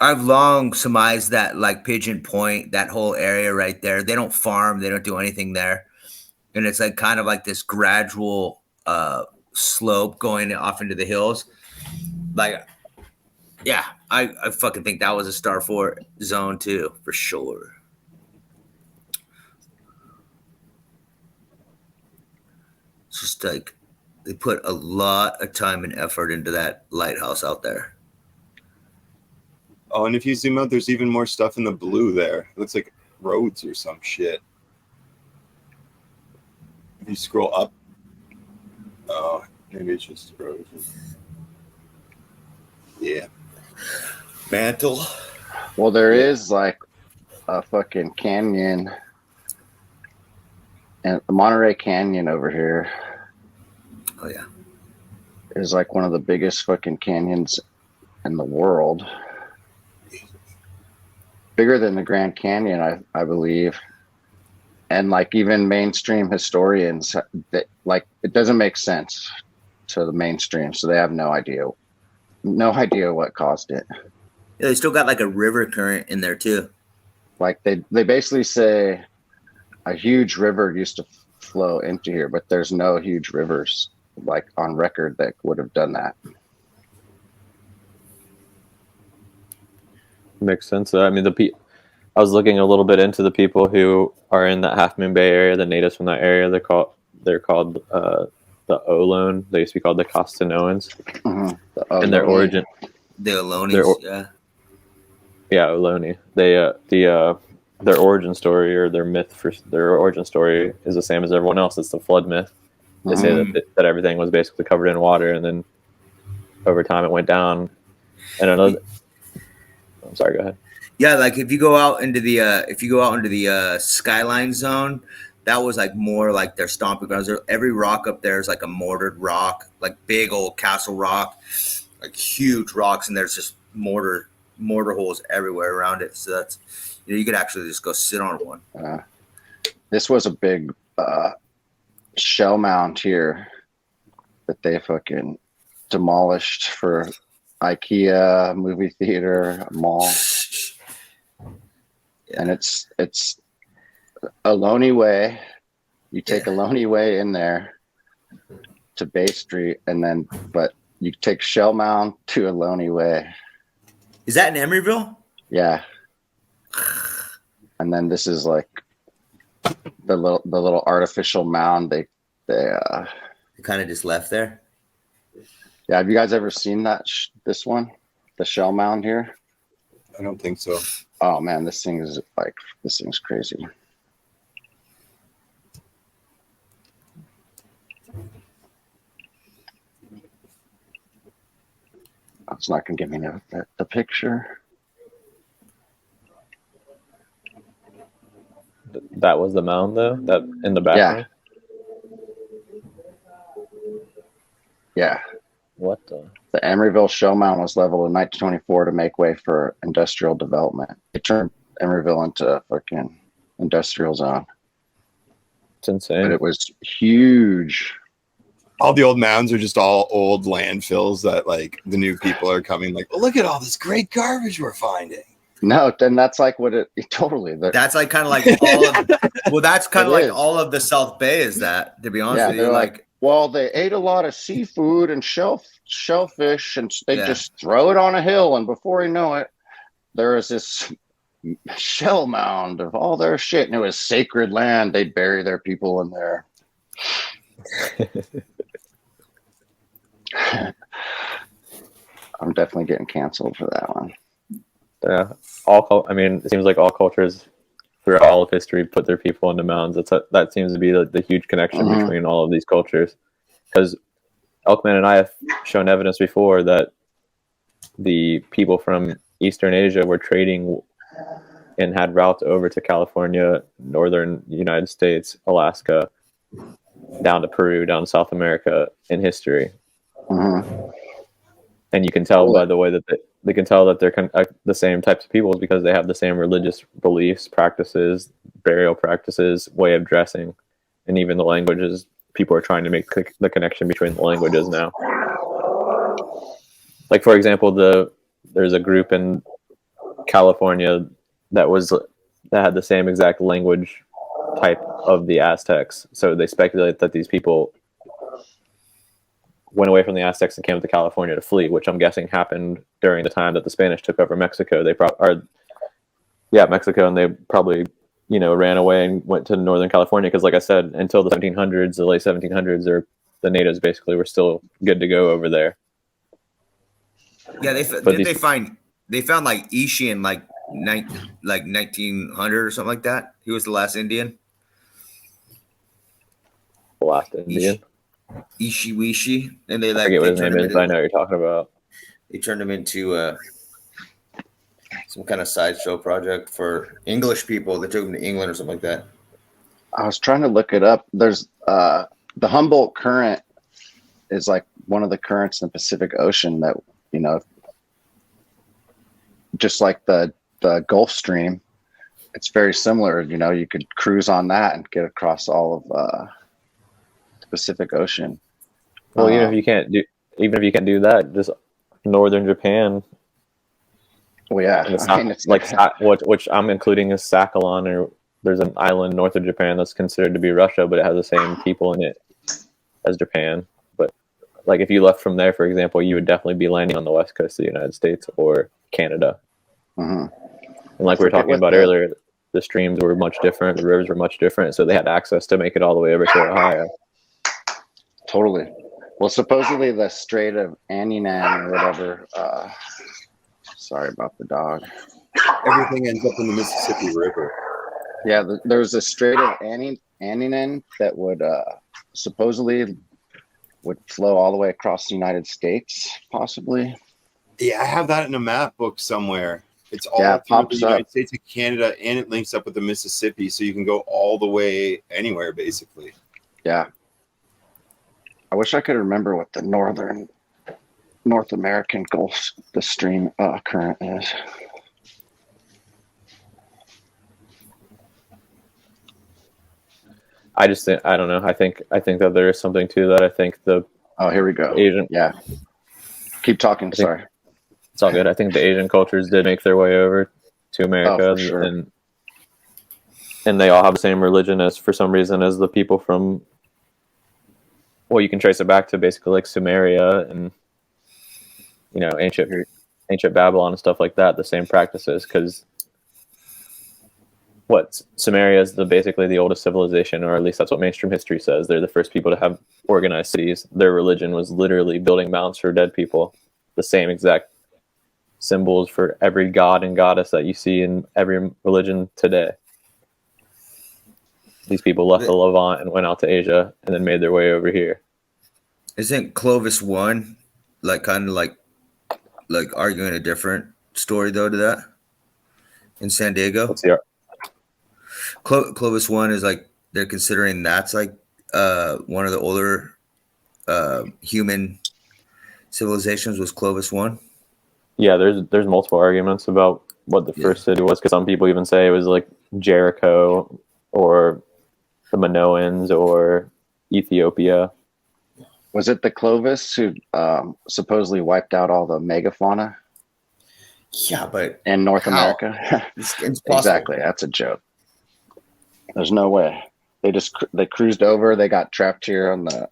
I've long surmised that like Pigeon Point, that whole area right there, they don't farm, they don't do anything there. And it's like kind of like this gradual slope going off into the hills. Like, yeah, I fucking think that was a Starfort zone too, for sure. It's just like they put a lot of time and effort into that lighthouse out there. Oh, and if you zoom out, there's even more stuff in the blue there. It looks like roads or some shit. If you scroll up, Maybe it's just erosion. Yeah. Mantle. Well, there is like a fucking canyon, and the Monterey Canyon over here Oh yeah. is like one of the biggest fucking canyons in the world. Bigger than the Grand Canyon, I believe. And like even mainstream historians, that like it doesn't make sense to the mainstream, so they have no idea what caused it. Yeah, they still got like a river current in there too. Like they basically say a huge river used to flow into here, but there's no huge rivers like on record that would have done that. Makes sense. I mean, I was looking a little bit into the people who are in that Half Moon Bay area, the natives from that area. They're called the Ohlone. They used to be called the Costanoans. Mm-hmm. And their origin, the Ohlonies, yeah, Ohlone. Their origin story or their myth for their origin story is the same as everyone else. It's the flood myth. They say that everything was basically covered in water, and then over time it went down. And another, I'm sorry, go ahead. Yeah, like if you go out into the skyline zone, that was like more like their stomping grounds. Every rock up there is like a mortared rock, like big old castle rock, like huge rocks, and there's just mortar holes everywhere around it. So that's, you could actually just go sit on one. This was a big shell mound here that they fucking demolished for IKEA, movie theater, mall. Yeah. And it's Ohlone Way. You take Ohlone Way in there to Bay Street, but you take Shell Mound to Ohlone Way. Is that in Emeryville? Yeah. And then this is like the little artificial mound they kind of just left there. Yeah, have you guys ever seen this one, the Shell Mound here? I don't think so. Oh man, this thing's crazy. It's not gonna give me the picture. That was the mound, though. That in the background. Yeah. What the? The Emeryville Shell Mound was leveled in 1924 to make way for industrial development. It turned Emeryville into a fucking industrial zone. It's insane. But it was huge. All the old mounds are just all old landfills that like the new people are coming like, oh, look at all this great garbage we're finding. No, then that's like what it totally. That's like kind of like all of. Well, that's kind of like all of the South Bay is that. To be honest with you, they're like, well, they ate a lot of seafood and shellfish, and they just throw it on a hill, and before you know it, there is this shell mound of all their shit, and it was sacred land. They'd bury their people in there. I'm definitely getting canceled for that one. Yeah, I mean, it seems like all cultures throughout all of history put their people into mounds. That seems to be the huge connection between all of these cultures. Because Elkman and I have shown evidence before that the people from Eastern Asia were trading and had routes over to California, northern United States, Alaska, down to Peru, down to South America in history. And you can tell by the way that they can tell that they're the same types of people because they have the same religious beliefs, practices, burial practices, way of dressing, and even the languages. People are trying to make the connection between the languages now. Like, for example, there's a group in California that had the same exact language type of the Aztecs. So they speculate that these people went away from the Aztecs and came to California to flee, which I'm guessing happened during the time that the Spanish took over Mexico. Mexico, and they probably, ran away and went to Northern California because, like I said, until the 1700s, the late 1700s, the natives basically were still good to go over there. Yeah, they found like Ishi in like 1900 or something like that. He was the last Indian. The last Indian. Ishiwishi, and they I like forget what they his turned name him is, but I into know what you're talking about. they turned him into some kind of sideshow project for English people. They took him to England or something like that. I was trying to look it up. There's the Humboldt Current is like one of the currents in the Pacific Ocean that, you know, just like the Gulf Stream, it's very similar. You know, you could cruise on that and get across all of the Pacific Ocean. Well, even if you can't do that, just northern Japan. Well, yeah, I mean, it's like which I'm including as Sakhalin, or there's an island north of Japan that's considered to be Russia, but it has the same people in it as Japan. But like if you left from there, for example, you would definitely be landing on the west coast of the United States or Canada. Mm-hmm. And like we were talking about earlier, the streams were much different, the rivers were much different, so they had access to make it all the way over to Ohio. Totally. Well, supposedly the Strait of Anian or whatever. Sorry about the dog. Everything ends up in the Mississippi River. Yeah, there's a Strait of Anian that would supposedly would flow all the way across the United States, possibly. Yeah, I have that in a map book somewhere. It's all it through pops the United up. States and Canada, and it links up with the Mississippi, so you can go all the way anywhere, basically. Yeah. I wish I could remember what the North American Gulf, the stream current is. I just think, I don't know. I think that there is something to that. I think the here we go. Asian. Yeah. Keep talking. Sorry. It's all good. I think the Asian cultures did make their way over to America, for sure. and they all have the same religion as, for some reason, as the people from. Well, you can trace it back to basically like Sumeria and, you know, ancient Babylon and stuff like that. The same practices, because Sumeria is basically the oldest civilization, or at least that's what mainstream history says. They're the first people to have organized cities. Their religion was literally building mounds for dead people. The same exact symbols for every god and goddess that you see in every religion today. These people left the Levant and went out to Asia and then made their way over here. Isn't Clovis one like kind of like arguing a different story though to that in San Diego? What's the Clovis one is like they're considering that's like one of the older human civilizations was Clovis one. Yeah, there's multiple arguments about what the first city was, because some people even say it was like Jericho or the Minoans or Ethiopia. Was it the Clovis who supposedly wiped out all the megafauna? Yeah, but in North America? It's Exactly. That's a joke. There's no way. They cruised over. They got trapped here in the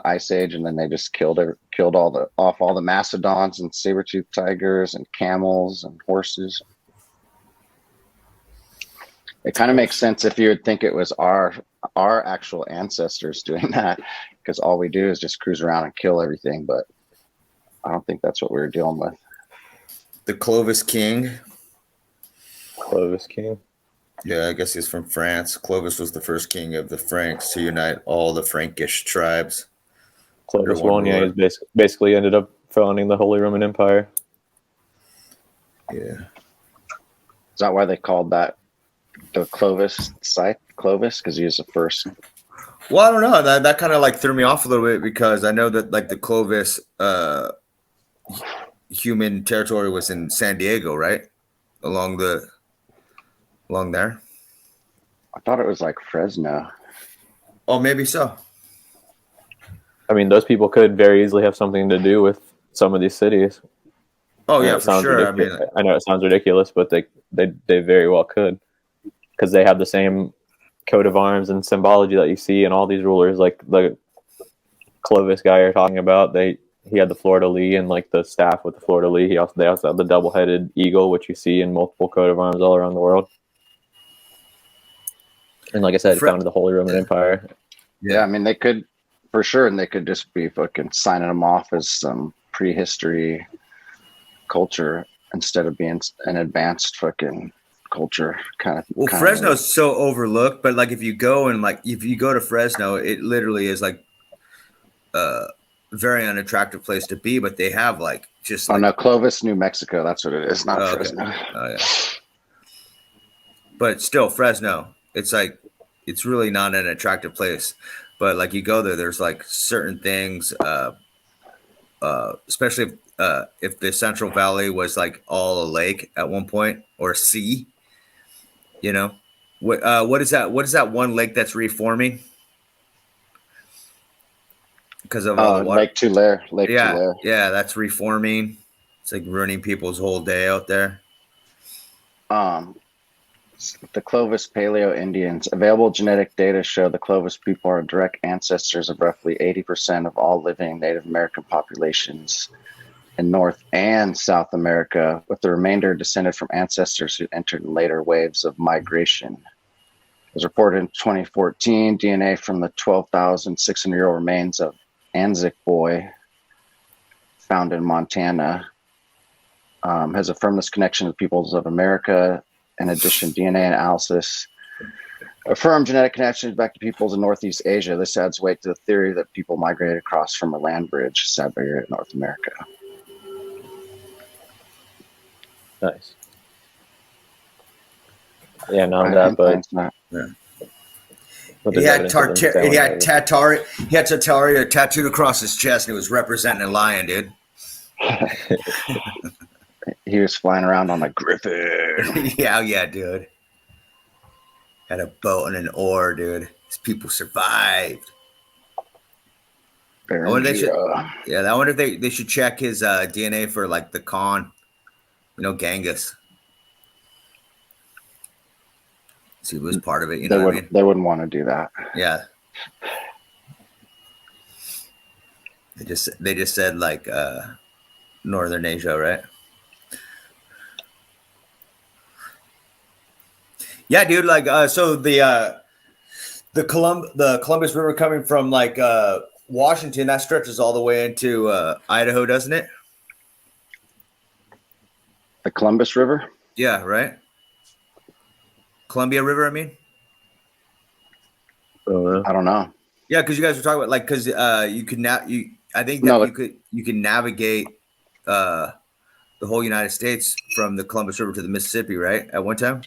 Ice Age, and then they just killed all the mastodons and saber-toothed tigers and camels and horses. It kind of makes sense if you would think it was our actual ancestors doing that, because all we do is just cruise around and kill everything. But I don't think that's what we were dealing with. The Clovis King. Clovis King. Yeah, I guess he's from France. Clovis was the first king of the Franks to unite all the Frankish tribes. Clovis I, yeah, he basically ended up founding the Holy Roman Empire. Yeah. Is that why they called that the Clovis site Clovis? Because he was the first. Well, I don't know. That kind of like threw me off a little bit, because I know that like the Clovis human territory was in San Diego, right? Along there. I thought it was like Fresno. Oh, maybe so. I mean, those people could very easily have something to do with some of these cities. Oh yeah, for sure. I know it sounds ridiculous, but they very well could, because they have the same coat of arms and symbology that you see in all these rulers. Like the Clovis guy you're talking about, he had the fleur-de-lis and like the staff with the fleur-de-lis. They also have the double-headed eagle, which you see in multiple coat of arms all around the world. And like I said, it founded the Holy Roman Empire. Yeah, I mean, they could, for sure, and they could just be fucking signing them off as some prehistory culture instead of being an advanced fucking culture kind of. Well, Fresno's so overlooked, but like if you go to Fresno, it literally is like very unattractive place to be, but they have like just. Oh like, no, Clovis, New Mexico. That's what it is, not Fresno. Okay. Oh yeah. But still, Fresno. It's like it's really not an attractive place. But like you go there, there's like certain things, especially if the Central Valley was like all a lake at one point or a sea. You know, what is that? What is that one lake that's reforming? Because of all the water. Lake Tulare. Tulare. Yeah, that's reforming. It's like ruining people's whole day out there. The Clovis Paleo Indians. Available genetic data show the Clovis people are direct ancestors of roughly 80% of all living Native American populations in North and South America, with the remainder descended from ancestors who entered in later waves of migration. It was reported in 2014, DNA from the 12,600-year-old remains of Anzac Boy, found in Montana, has affirmed this connection to the peoples of America. In addition, DNA analysis affirmed genetic connections back to peoples in Northeast Asia. This adds weight to the theory that people migrated across from a land bridge, Siberia, to North America. Nice. Yeah, not that, but yeah. He had Tartaria tattooed across his chest, and he was representing a lion, dude. He was flying around on a griffin. yeah, dude. Had a boat and an oar, dude. These people survived. I wonder if they should check his DNA for like the Khan, Genghis. See who was part of it. They wouldn't want to do that. Yeah. They just said like Northern Asia, right? Yeah, dude. Like, so the Columbus River coming from like Washington, that stretches all the way into Idaho, doesn't it? The Columbus River? Yeah, right. Columbia River, I mean. I don't know. Yeah, because you guys were talking about like because you could you can navigate the whole United States from the Columbus River to the Mississippi, right? At one time.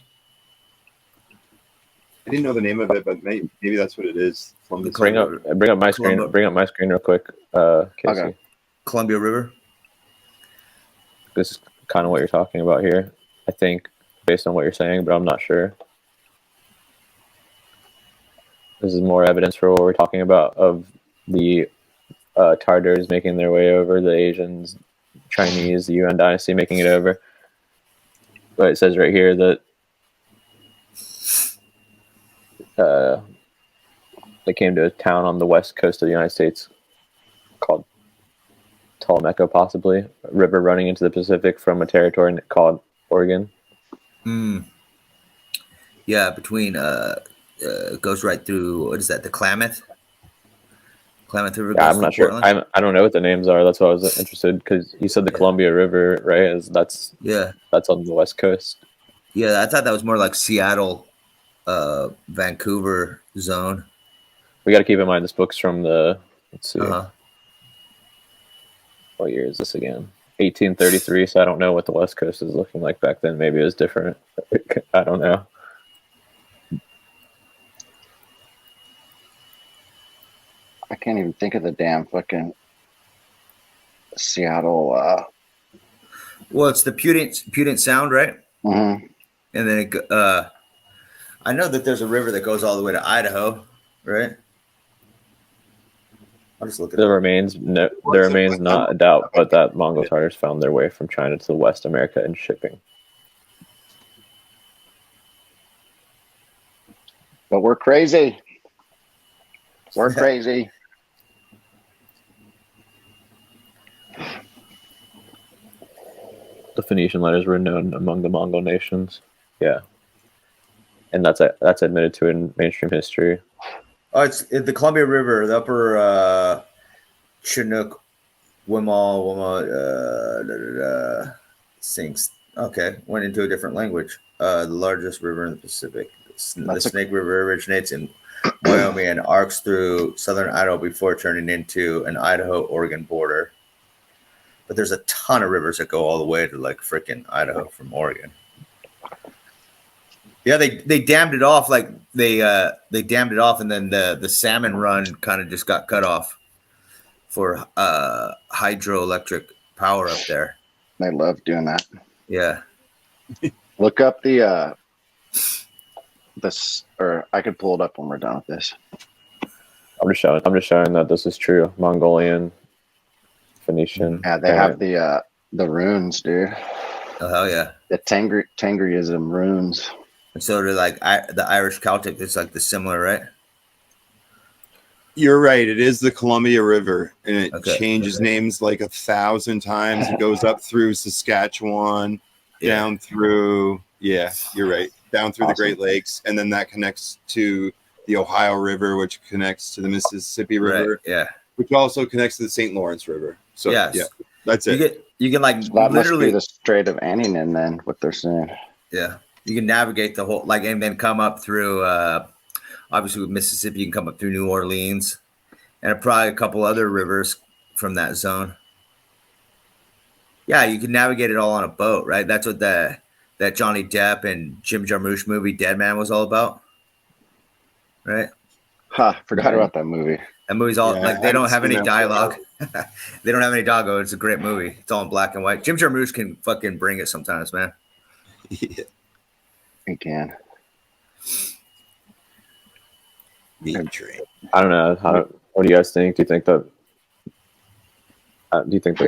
I didn't know the name of it, but maybe that's what it is. Bring up my screen. Bring up my screen real quick, Casey. Okay. Columbia River. This is kind of what you're talking about here, I think, based on what you're saying, but I'm not sure. This is more evidence for what we're talking about of the Tartars making their way over, the Asians, Chinese, the Yuan dynasty making it over. But it says right here that they came to a town on the west coast of the United States called Ptolemaico, possibly, a river running into the Pacific from a territory called Oregon. Yeah, between goes right through, what is that, the Klamath River? Yeah, I'm not sure. I don't know what the names are. That's why I was interested, because you said the Columbia River, right? That's on the west coast. Yeah, I thought that was more like Seattle, Vancouver zone. We got to keep in mind this book's from let's see. What year is this again? 1833. So I don't know what the West Coast is looking like back then. Maybe it was different. I don't know. I can't even think of the damn fucking Seattle. Well, it's the Puget Sound, right? Mm-hmm. And then I know that there's a river that goes all the way to Idaho, right? I'll just look at there remains not a doubt, but that Mongol Tartars found their way from China to West America in shipping. But we're crazy. We're crazy. The Phoenician letters were known among the Mongol nations. Yeah. And that's admitted to in mainstream history. Oh, it's the Columbia River, the upper Chinook, Wimaw, sinks. Okay, went into a different language. The largest river in the Pacific. The Snake River originates in Wyoming, and arcs through southern Idaho before turning into an Idaho-Oregon border. But there's a ton of rivers that go all the way to like freaking Idaho from Oregon. Yeah, they dammed it off. Like they dammed it off, and then the salmon run kind of just got cut off for hydroelectric power up there. They love doing that. Yeah. Look up the this, or I could pull it up when we're done with this. I'm just showing that this is true. Mongolian, Phoenician. Yeah, they have the runes, dude. Oh hell yeah. The Tengriism runes. And so do like the Irish Celtic. It's like the similar, right? You're right. It is the Columbia River, and it changes names like 1,000 times. It goes up through Saskatchewan, down through. Yeah, you're right. Down through the Great Lakes, and then that connects to the Ohio River, which connects to the Mississippi River. Right, yeah. Which also connects to the St. Lawrence River. So yeah, that's it. You can like so that literally must be the Strait of Aninin, then what they're saying. Yeah, you can navigate the whole and then come up through. Obviously, with Mississippi, you can come up through New Orleans, and probably a couple other rivers from that zone. Yeah, you can navigate it all on a boat, right? That's what that Johnny Depp and Jim Jarmusch movie Dead Man was all about, right? Forgot about that movie. That movie's all like they don't have any dialogue. They don't have any dialogue. It's a great movie. It's all in black and white. Jim Jarmusch can fucking bring it sometimes, man. Yeah. He can. I don't know. What do you guys think? Do you think that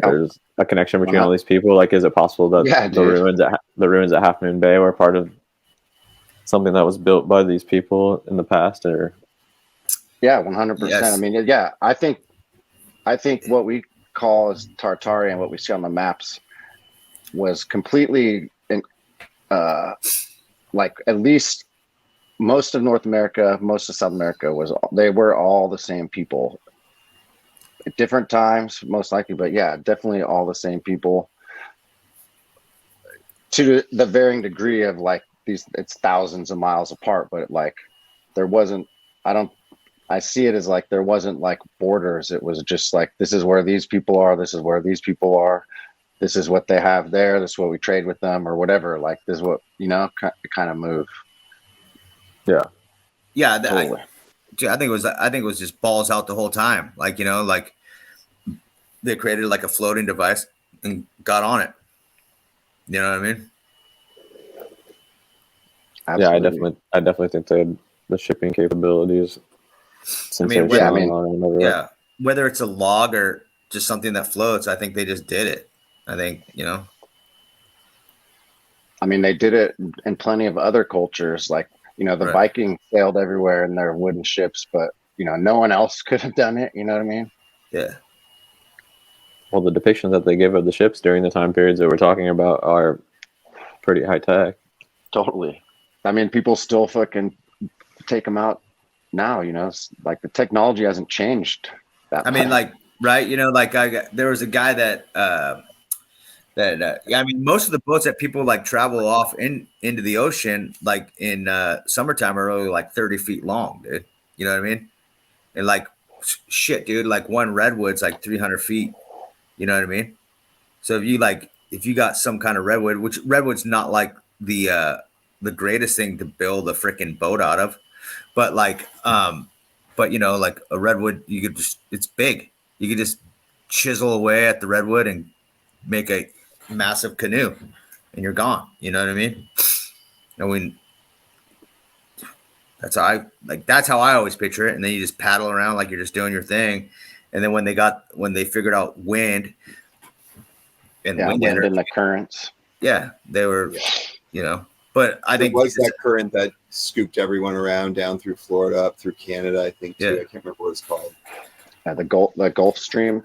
there's a connection between all these people? Like, is it possible that the ruins at Half Moon Bay were part of something that was built by these people in the past? Or 100%. Yes. I mean, I think what we call as Tartarian, what we see on the maps, was completely like at least most of North America, most of South America they were all the same people at different times, most likely, but definitely all the same people to the varying degree of like it's thousands of miles apart, but like there wasn't, I see it as like there wasn't like borders. It was just like, this is where these people are. This is where these people are. This is what they have there. This is what we trade with them or whatever. Like this is what, kind of move. Yeah. Yeah. Totally. I think it was just balls out the whole time. Like, like they created like a floating device and got on it. You know what I mean? Absolutely. Yeah, I definitely think they had the shipping capabilities. Whether it's a log or just something that floats, I think they just did it. I think, I mean, they did it in plenty of other cultures. Like, the Vikings sailed everywhere in their wooden ships, but, no one else could have done it. You know what I mean? Yeah. Well, the depictions that they give of the ships during the time periods that we're talking about are pretty high tech. Totally. I mean, people still fucking take them out now, it's like the technology hasn't changed that much. I mean, like, right. There was a guy that, I mean, most of the boats that people like travel off into the ocean, like in summertime, are only like 30 feet long, dude. You know what I mean? And like, shit, dude, like one redwood's like 300 feet. You know what I mean? So if you got some kind of redwood, which redwood's not like the greatest thing to build a freaking boat out of, but like, like a redwood, you could it's big. You could just chisel away at the redwood and make a massive canoe and you're gone. You know what I mean? I mean, that's how I always picture it. And then you just paddle around like you're just doing your thing. And then when they figured out wind and wind and the currents. Yeah, they were, but I think it was that current that scooped everyone around down through Florida, up through Canada, I think too. I can't remember what it's called. Yeah, the Gulf Stream.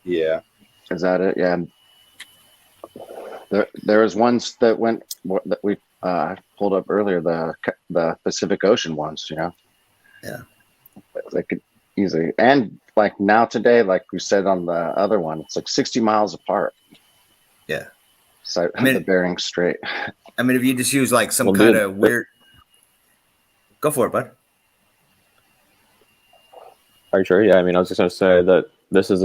Yeah. Is that it? Yeah. There was ones that went that we pulled up earlier, the Pacific Ocean ones, Yeah. They could easily, and like now today, like we said on the other one, it's like 60 miles apart. Yeah. So the Bering Strait. I mean, if you just use like some kind of weird, go for it, bud. Are you sure? Yeah, I mean, I was just going to say that this is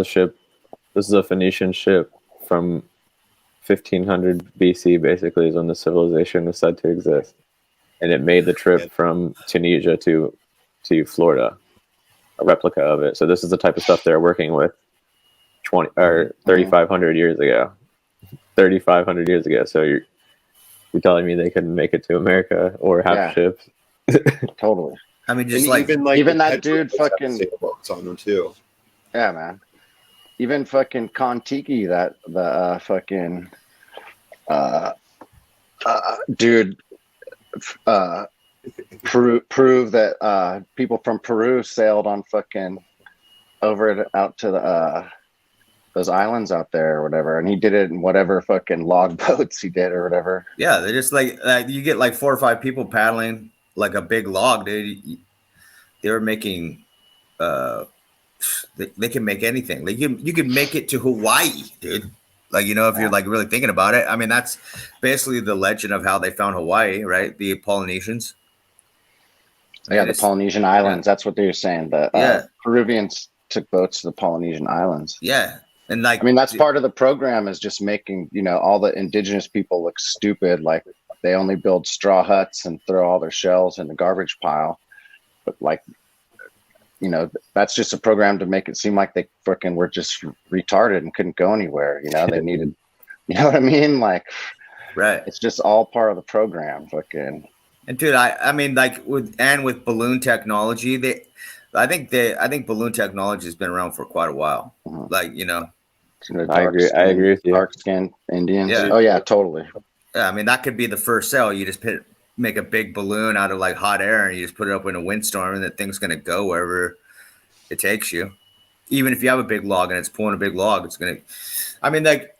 a Phoenician ship from 1500 BC, basically, is when the civilization is said to exist. And it made the trip from Tunisia to Florida, a replica of it. So this is the type of stuff they're working with 3,500 years ago. 3,500 years ago. So you're telling me they couldn't make it to America or have ships? Totally. I mean, just even that dude fucking sailboats on them too. Yeah, man. Even fucking Kon-Tiki, that the fucking dude prove that people from Peru sailed on fucking out to the those islands out there or whatever, and he did it in whatever fucking log boats he did or whatever. Yeah, they're just like you get like 4 or 5 people paddling like a big log, dude. They were making they can make anything. Like you can make it to Hawaii, dude. Like, you know, if you're like really thinking about it. I mean, that's basically the legend of how they found Hawaii, right? The Polynesians. Yeah, the Polynesian islands. That's what they were saying. The Peruvians took boats to the Polynesian islands. Yeah. And like, I mean, that's part of the program, is just making, you know, all the indigenous people look stupid. Like they only build straw huts and throw all their shells in the garbage pile. But like, you know, that's just a program to make it seem like they freaking were just retarded and couldn't go anywhere. You know, they needed, you know what I mean? Like, right. It's just all part of the program. Fucking. And dude, I mean, like with balloon technology, I think balloon technology has been around for quite a while. Mm-hmm. Like, you know, I agree with you. Dark skinned Indians. Yeah. Oh yeah, totally. Yeah, I mean, that could be the first cell. You just make a big balloon out of like hot air and you just put it up in a windstorm, and that thing's going to go wherever it takes you. Even if you have a big log and it's pulling a big log, it's going to, I mean, like,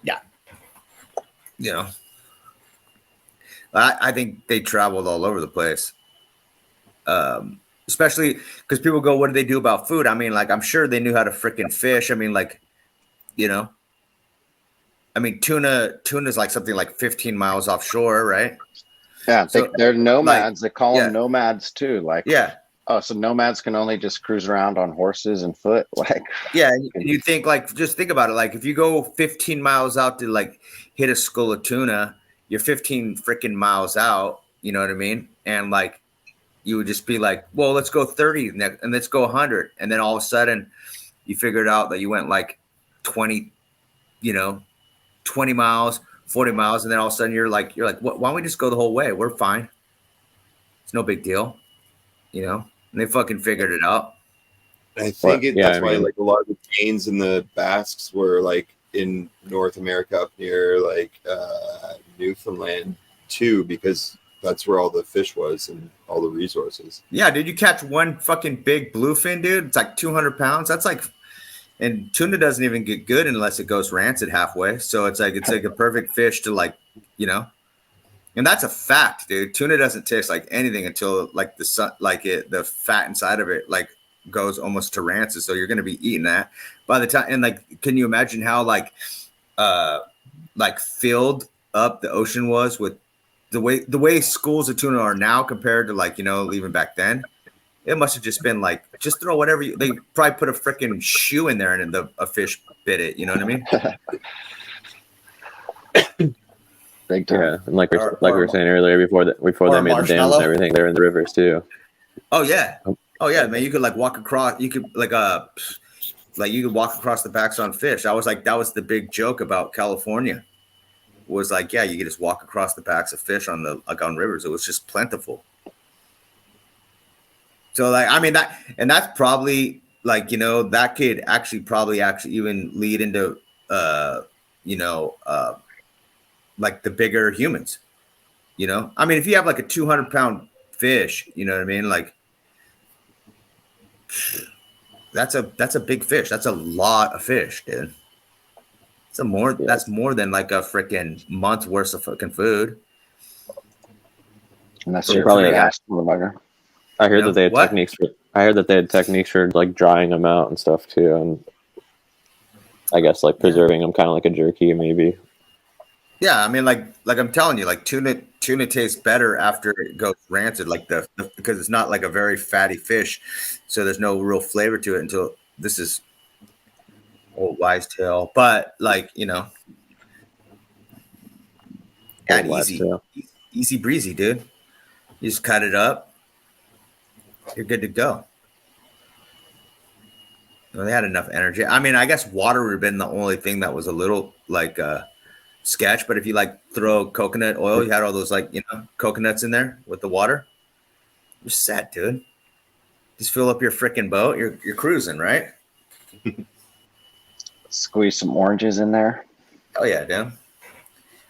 yeah, you know, I think they traveled all over the place. Especially because people go, what do they do about food? I mean, like, I'm sure they knew how to freaking fish. I mean, like, you know, I mean, tuna's like something like 15 miles offshore, right? Yeah, they're nomads. Like, they call them nomads too. Like, yeah. Oh, so nomads can only just cruise around on horses and foot? Like, yeah. And you think, like, just think about it. Like, if you go 15 miles out to like hit a school of tuna, you're 15 freaking miles out. You know what I mean? And like, you would just be like, well, let's go 30 and let's go 100. And then all of a sudden you figured out that you went like 20 miles, 40 miles. And then all of a sudden you're like, why don't we just go the whole way? We're fine. It's no big deal. You know, and they fucking figured it out. I think that's why like a lot of the Danes and the Basques were like in North America up near like Newfoundland too, because that's where all the fish was and all the resources. Yeah, did you catch one fucking big bluefin, dude? It's like 200 pounds. That's like, and tuna doesn't even get good unless it goes rancid halfway. So it's like a perfect fish to like, you know. And that's a fact, dude. Tuna doesn't taste like anything until like the fat inside of it like goes almost to rancid. So you're gonna be eating that by the time. And like, can you imagine how like filled up the ocean was with the way schools of tuna are now compared to like, you know, even back then? It must have just been like, just throw whatever they probably put a freaking shoe in there and a fish bit it. You know what I mean? Big time. Yeah, and like we were saying earlier, before they made the dams and everything, they're in the rivers too. Oh yeah, man. You could like walk across. You could you could walk across the backs on fish. That was the big joke about California. Was like, yeah, you could just walk across the backs of fish on rivers. It was just plentiful. So like, I mean that's probably like, you know, that could actually even lead into like the bigger humans, you know. I mean, if you have like a 200-pound fish, you know what I mean? Like, that's a big fish. That's a lot of fish, dude. That's more than like a freaking month worth of fucking food. And that's probably a gas motherfucker. I heard that they had techniques. I heard that they had techniques for like drying them out and stuff too, and I guess like preserving them, kind of like a jerky, maybe. Yeah, I mean, like I'm telling you, like tuna tuna tastes better after it goes rancid, like because it's not like a very fatty fish, so there's no real flavor to it until this is old wise tale. But like yeah, Old easy, tale. easy breezy, dude. You just cut it up, you're good to go. Well, they had enough energy. I mean, I guess water would have been the only thing that was a little like sketch, but if you like throw coconut oil, you had all those like coconuts in there with the water, you're set, dude. Just fill up your freaking boat, you're cruising, right? Squeeze some oranges in there. Oh yeah, dude.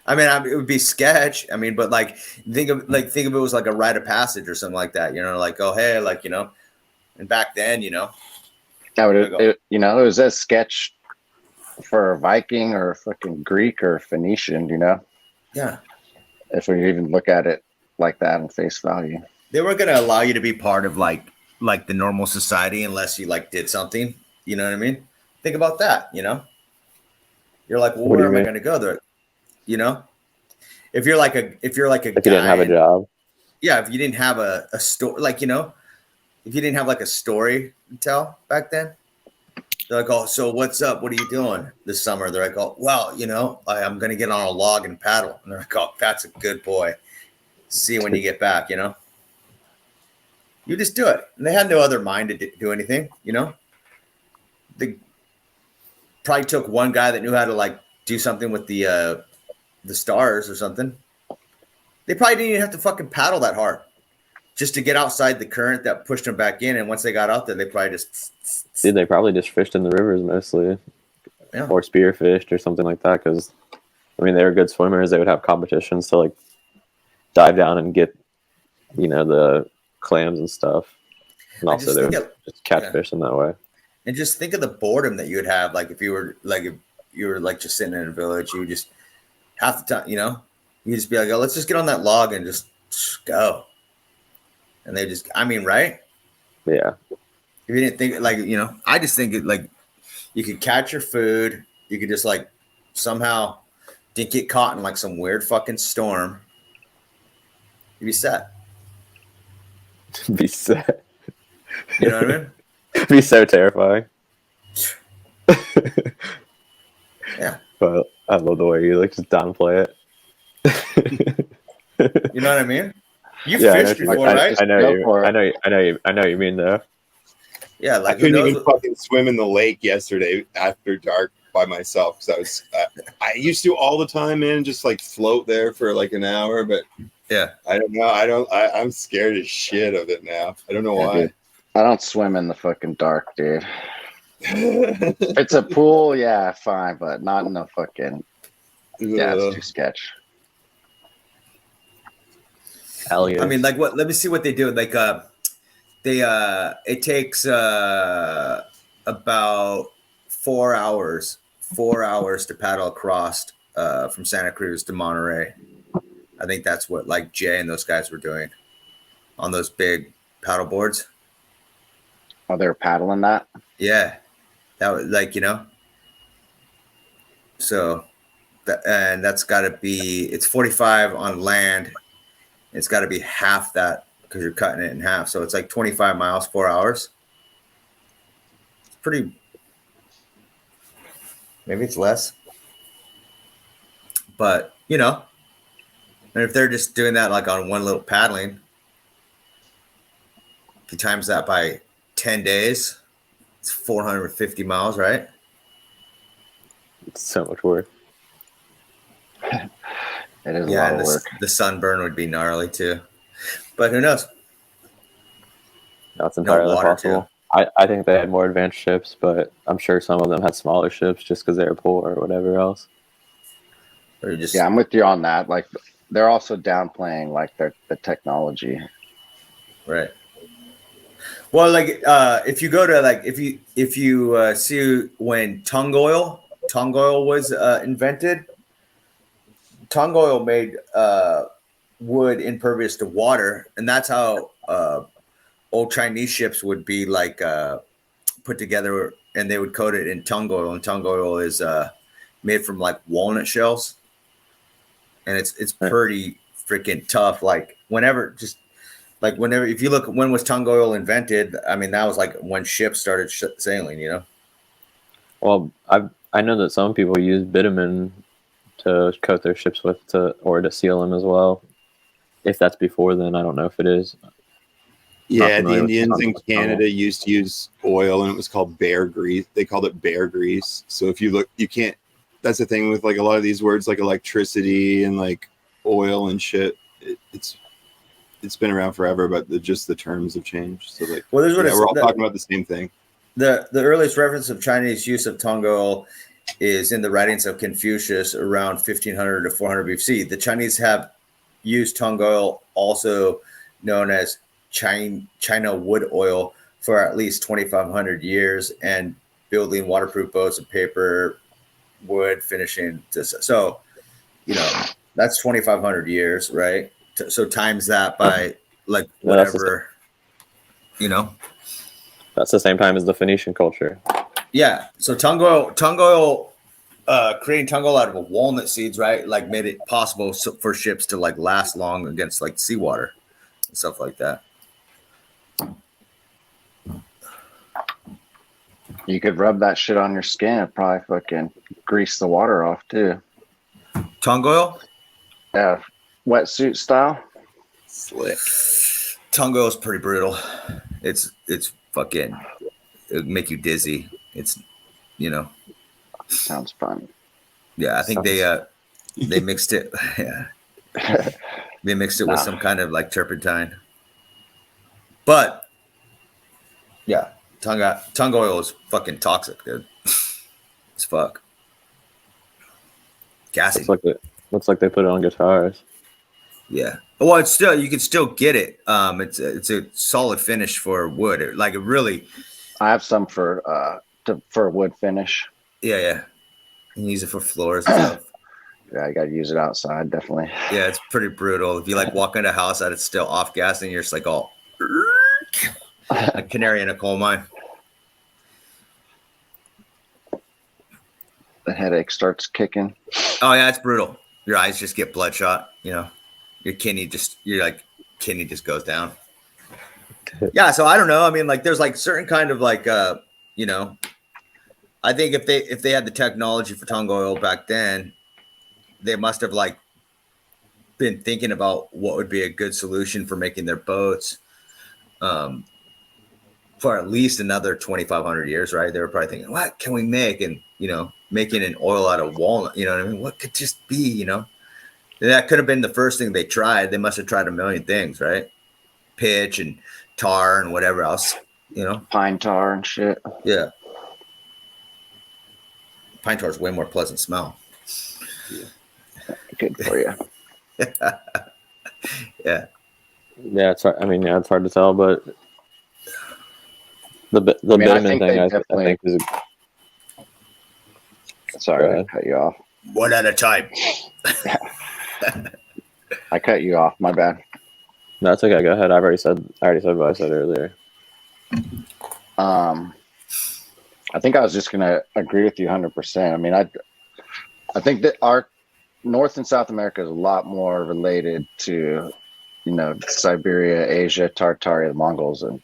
I mean, it would be sketch. I mean, but like think of it was like a rite of passage or something like that, like, oh hey, like and back then, it was a sketch for a Viking or a fucking Greek or Phoenician, Yeah. If we even look at it like that in face value. They weren't gonna allow you to be part of like the normal society unless you like did something. You know what I mean? Think about that, You're like, well, where am I gonna go there? If you're like a if guy, you didn't have a job. Yeah, if you didn't have a story, like if you didn't have like a story to tell back then, they're like, oh, so what's up? What are you doing this summer? They're like, oh, well, I'm gonna get on a log and paddle. And they're like, oh, that's a good boy. See you when you get back. You just do it. And they had no other mind to do anything. They probably took one guy that knew how to like do something with the stars or something. They probably didn't even have to fucking paddle that hard just to get outside the current that pushed them back in. And once they got out there, they probably just... Dude, they probably just fished in the rivers mostly. Yeah. Or spearfished or something like that. Because, I mean, they were good swimmers. They would have competitions to, like, dive down and get, the clams and stuff. And also they would just catch fish in that way. And just think of the boredom that you would have. Like, if you were just sitting in a village, you would just... half the time, you just be like, oh, let's just get on that log and just go. And they just, I mean, right? Yeah. If you didn't think like, I just think it like you could catch your food. You could just like somehow didn't get caught in like some weird fucking storm. You'd be set. Be set. You know what I mean? Be so terrifying. Yeah. But I love the way you like just downplay it. You know what I mean? You fished before, right? I know you mean though. Yeah, like I couldn't even fucking swim in the lake yesterday after dark by myself because I used to all the time, man, just like float there for like an hour. But yeah, I don't know. I'm scared as shit of it now. I don't know why. Dude, I don't swim in the fucking dark, dude. If it's a pool, yeah, fine, but not in the fucking. Yeah, it's too sketch. Hell yeah. I mean, like what? Let me see what they do. Like, it takes about 4 hours to paddle across from Santa Cruz to Monterey. I think that's what like Jay and those guys were doing on those big paddle boards. Oh, they were paddling that? Yeah, that was like So, and that's got to be it's 45 on land. It's got to be half that because you're cutting it in half. So it's like 25 miles, 4 hours. It's pretty. Maybe it's less. But, and if they're just doing that like on one little paddling, if you times that by 10 days, it's 450 miles, right? It's so much work. It is a lot of work. The sunburn would be gnarly too, but who knows? That's entirely possible. I think they had more advanced ships, but I'm sure some of them had smaller ships just because they were poor or whatever else. Or just I'm with you on that. Like they're also downplaying like the technology, right? Well, like if you go to like if you see when tung oil was invented. Tung oil made wood impervious to water, and that's how old Chinese ships would be like put together, and they would coat it in tung oil. And tung oil is made from like walnut shells, and it's pretty freaking tough. Like whenever, if you look, when was tung oil invented? I mean, that was like when ships started sailing, you know? Well, I know that some people use bitumen to coat their ships with or to seal them as well. If that's before then, I don't know if it is. Yeah, the Indians in Canada used to use oil, and it was called bear grease. They called it bear grease. So if you look, you can't. That's the thing with like a lot of these words, like electricity and like oil and shit. It's been around forever, but just the terms have changed. So like, well, we're all talking about the same thing. The earliest reference of Chinese use of tung oil is in the writings of Confucius around 1500 to 400 BC. The Chinese have used tung oil, also known as China wood oil, for at least 2,500 years, and building waterproof boats of paper, wood, finishing. So, you know, that's 2,500 years, right? So times that by like whatever, you know. That's the same time as the Phoenician culture. Yeah. So tung oil, creating tung oil out of walnut seeds, right? Like made it possible for ships to like last long against like seawater and stuff like that. You could rub that shit on your skin. It'd probably fucking grease the water off too. Tung oil? Yeah. Wetsuit style? Slick. Tung oil is pretty brutal. It's fucking, it'll make you dizzy. It's, you know. Sounds fun. Yeah, I think they mixed it. Yeah. They mixed it with some kind of like turpentine. But yeah, tung oil is fucking toxic, dude. It's fuck. Gassy. Looks like they put it on guitars. Yeah. Well, it's still, you can still get it. It's a solid finish for wood. I have some for wood finish. Yeah. You can use it for floors and stuff. Yeah, I got to use it outside, definitely. Yeah, it's pretty brutal. If you like walk into a house that it's still off gas and you're just like all a canary in a coal mine. The headache starts kicking. Oh yeah, it's brutal. Your eyes just get bloodshot, you know. Your kidney just goes down. Yeah, so I don't know. I mean, like there's like certain kind of like you know, I think if they had the technology for tung oil back then, they must have like been thinking about what would be a good solution for making their boats for at least another 2,500 years, right? They were probably thinking, what can we make? And, you know, making an oil out of walnut, you know what I mean? What could just be, you know? And that could have been the first thing they tried. They must have tried a million things, right? Pitch and tar and whatever else, you know? Pine tar and shit. Yeah. Pine tar is way more pleasant smell. Yeah. Good for you. Yeah. Yeah, it's hard. I mean, yeah, it's hard to tell, but the bitumen thing, I think is. Sorry, I cut you off. One at a time. I cut you off. My bad. That's okay. Go ahead. I already said what I said earlier. I think I was just gonna agree with you 100%. I mean, I think that our North and South America is a lot more related to, you know, Siberia, Asia, Tartaria, the Mongols, and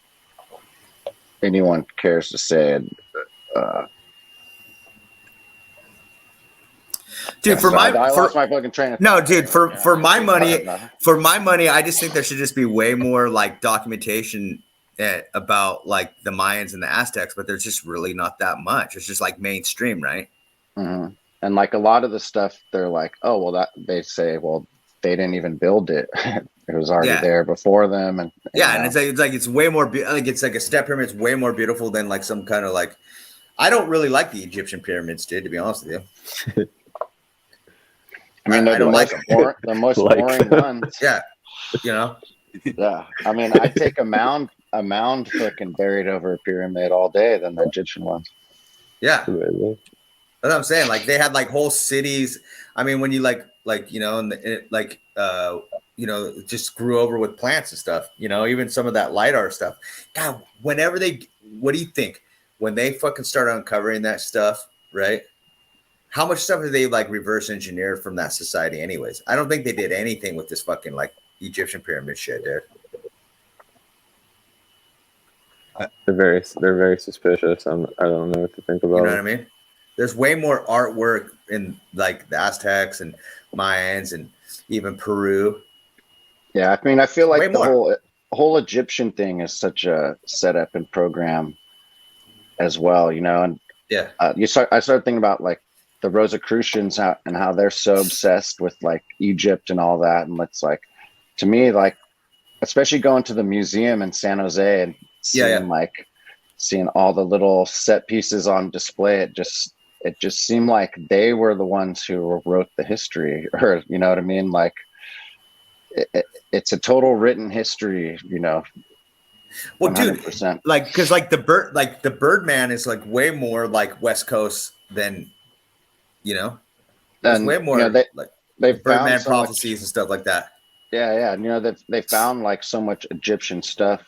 anyone cares to say it. Dude, I lost my fucking train of thought. No, dude, for my money, I just think there should just be way more like documentation about like the Mayans and the Aztecs, but there's just really not that much. It's just like mainstream, right? Mm-hmm. And like a lot of the stuff, they're like, oh, well, they say, well, they didn't even build it. It was already there before them. And it's way more, like it's like a step pyramid. It's way more beautiful than like some kind of like, I don't really like the Egyptian pyramids, dude, to be honest with you. I mean, they're the most boring ones. Yeah. You know? Yeah. I mean, I take a mound fucking buried over a pyramid all day than the Egyptian ones. Yeah. That's what I'm saying. Like they had like whole cities. I mean, when you like, you know, and it like, you know, just grew over with plants and stuff, you know, even some of that LiDAR stuff. God, what do you think when they fucking start uncovering that stuff, right? how much stuff have they like reverse engineered from that society anyways? I don't think they did anything with this fucking like Egyptian pyramid shit, dude. They're very suspicious. I don't know what to think about. You know what I mean? There's way more artwork in like the Aztecs and Mayans and even Peru. Yeah, I mean, I feel like the whole Egyptian thing is such a setup and program as well, you know. And yeah, I started thinking about like the Rosicrucians and how they're so obsessed with like Egypt and all that. And it's like, to me, like, especially going to the museum in San Jose and seeing all the little set pieces on display, it just seemed like they were the ones who wrote the history, or you know what I mean? Like it's a total written history, you know. Well, 100%. Dude, like, cause like the Birdman is like way more like West Coast than, you know, there's way more, you know, they've Birdman prophecies and stuff like that. Yeah. You know, they found like so much Egyptian stuff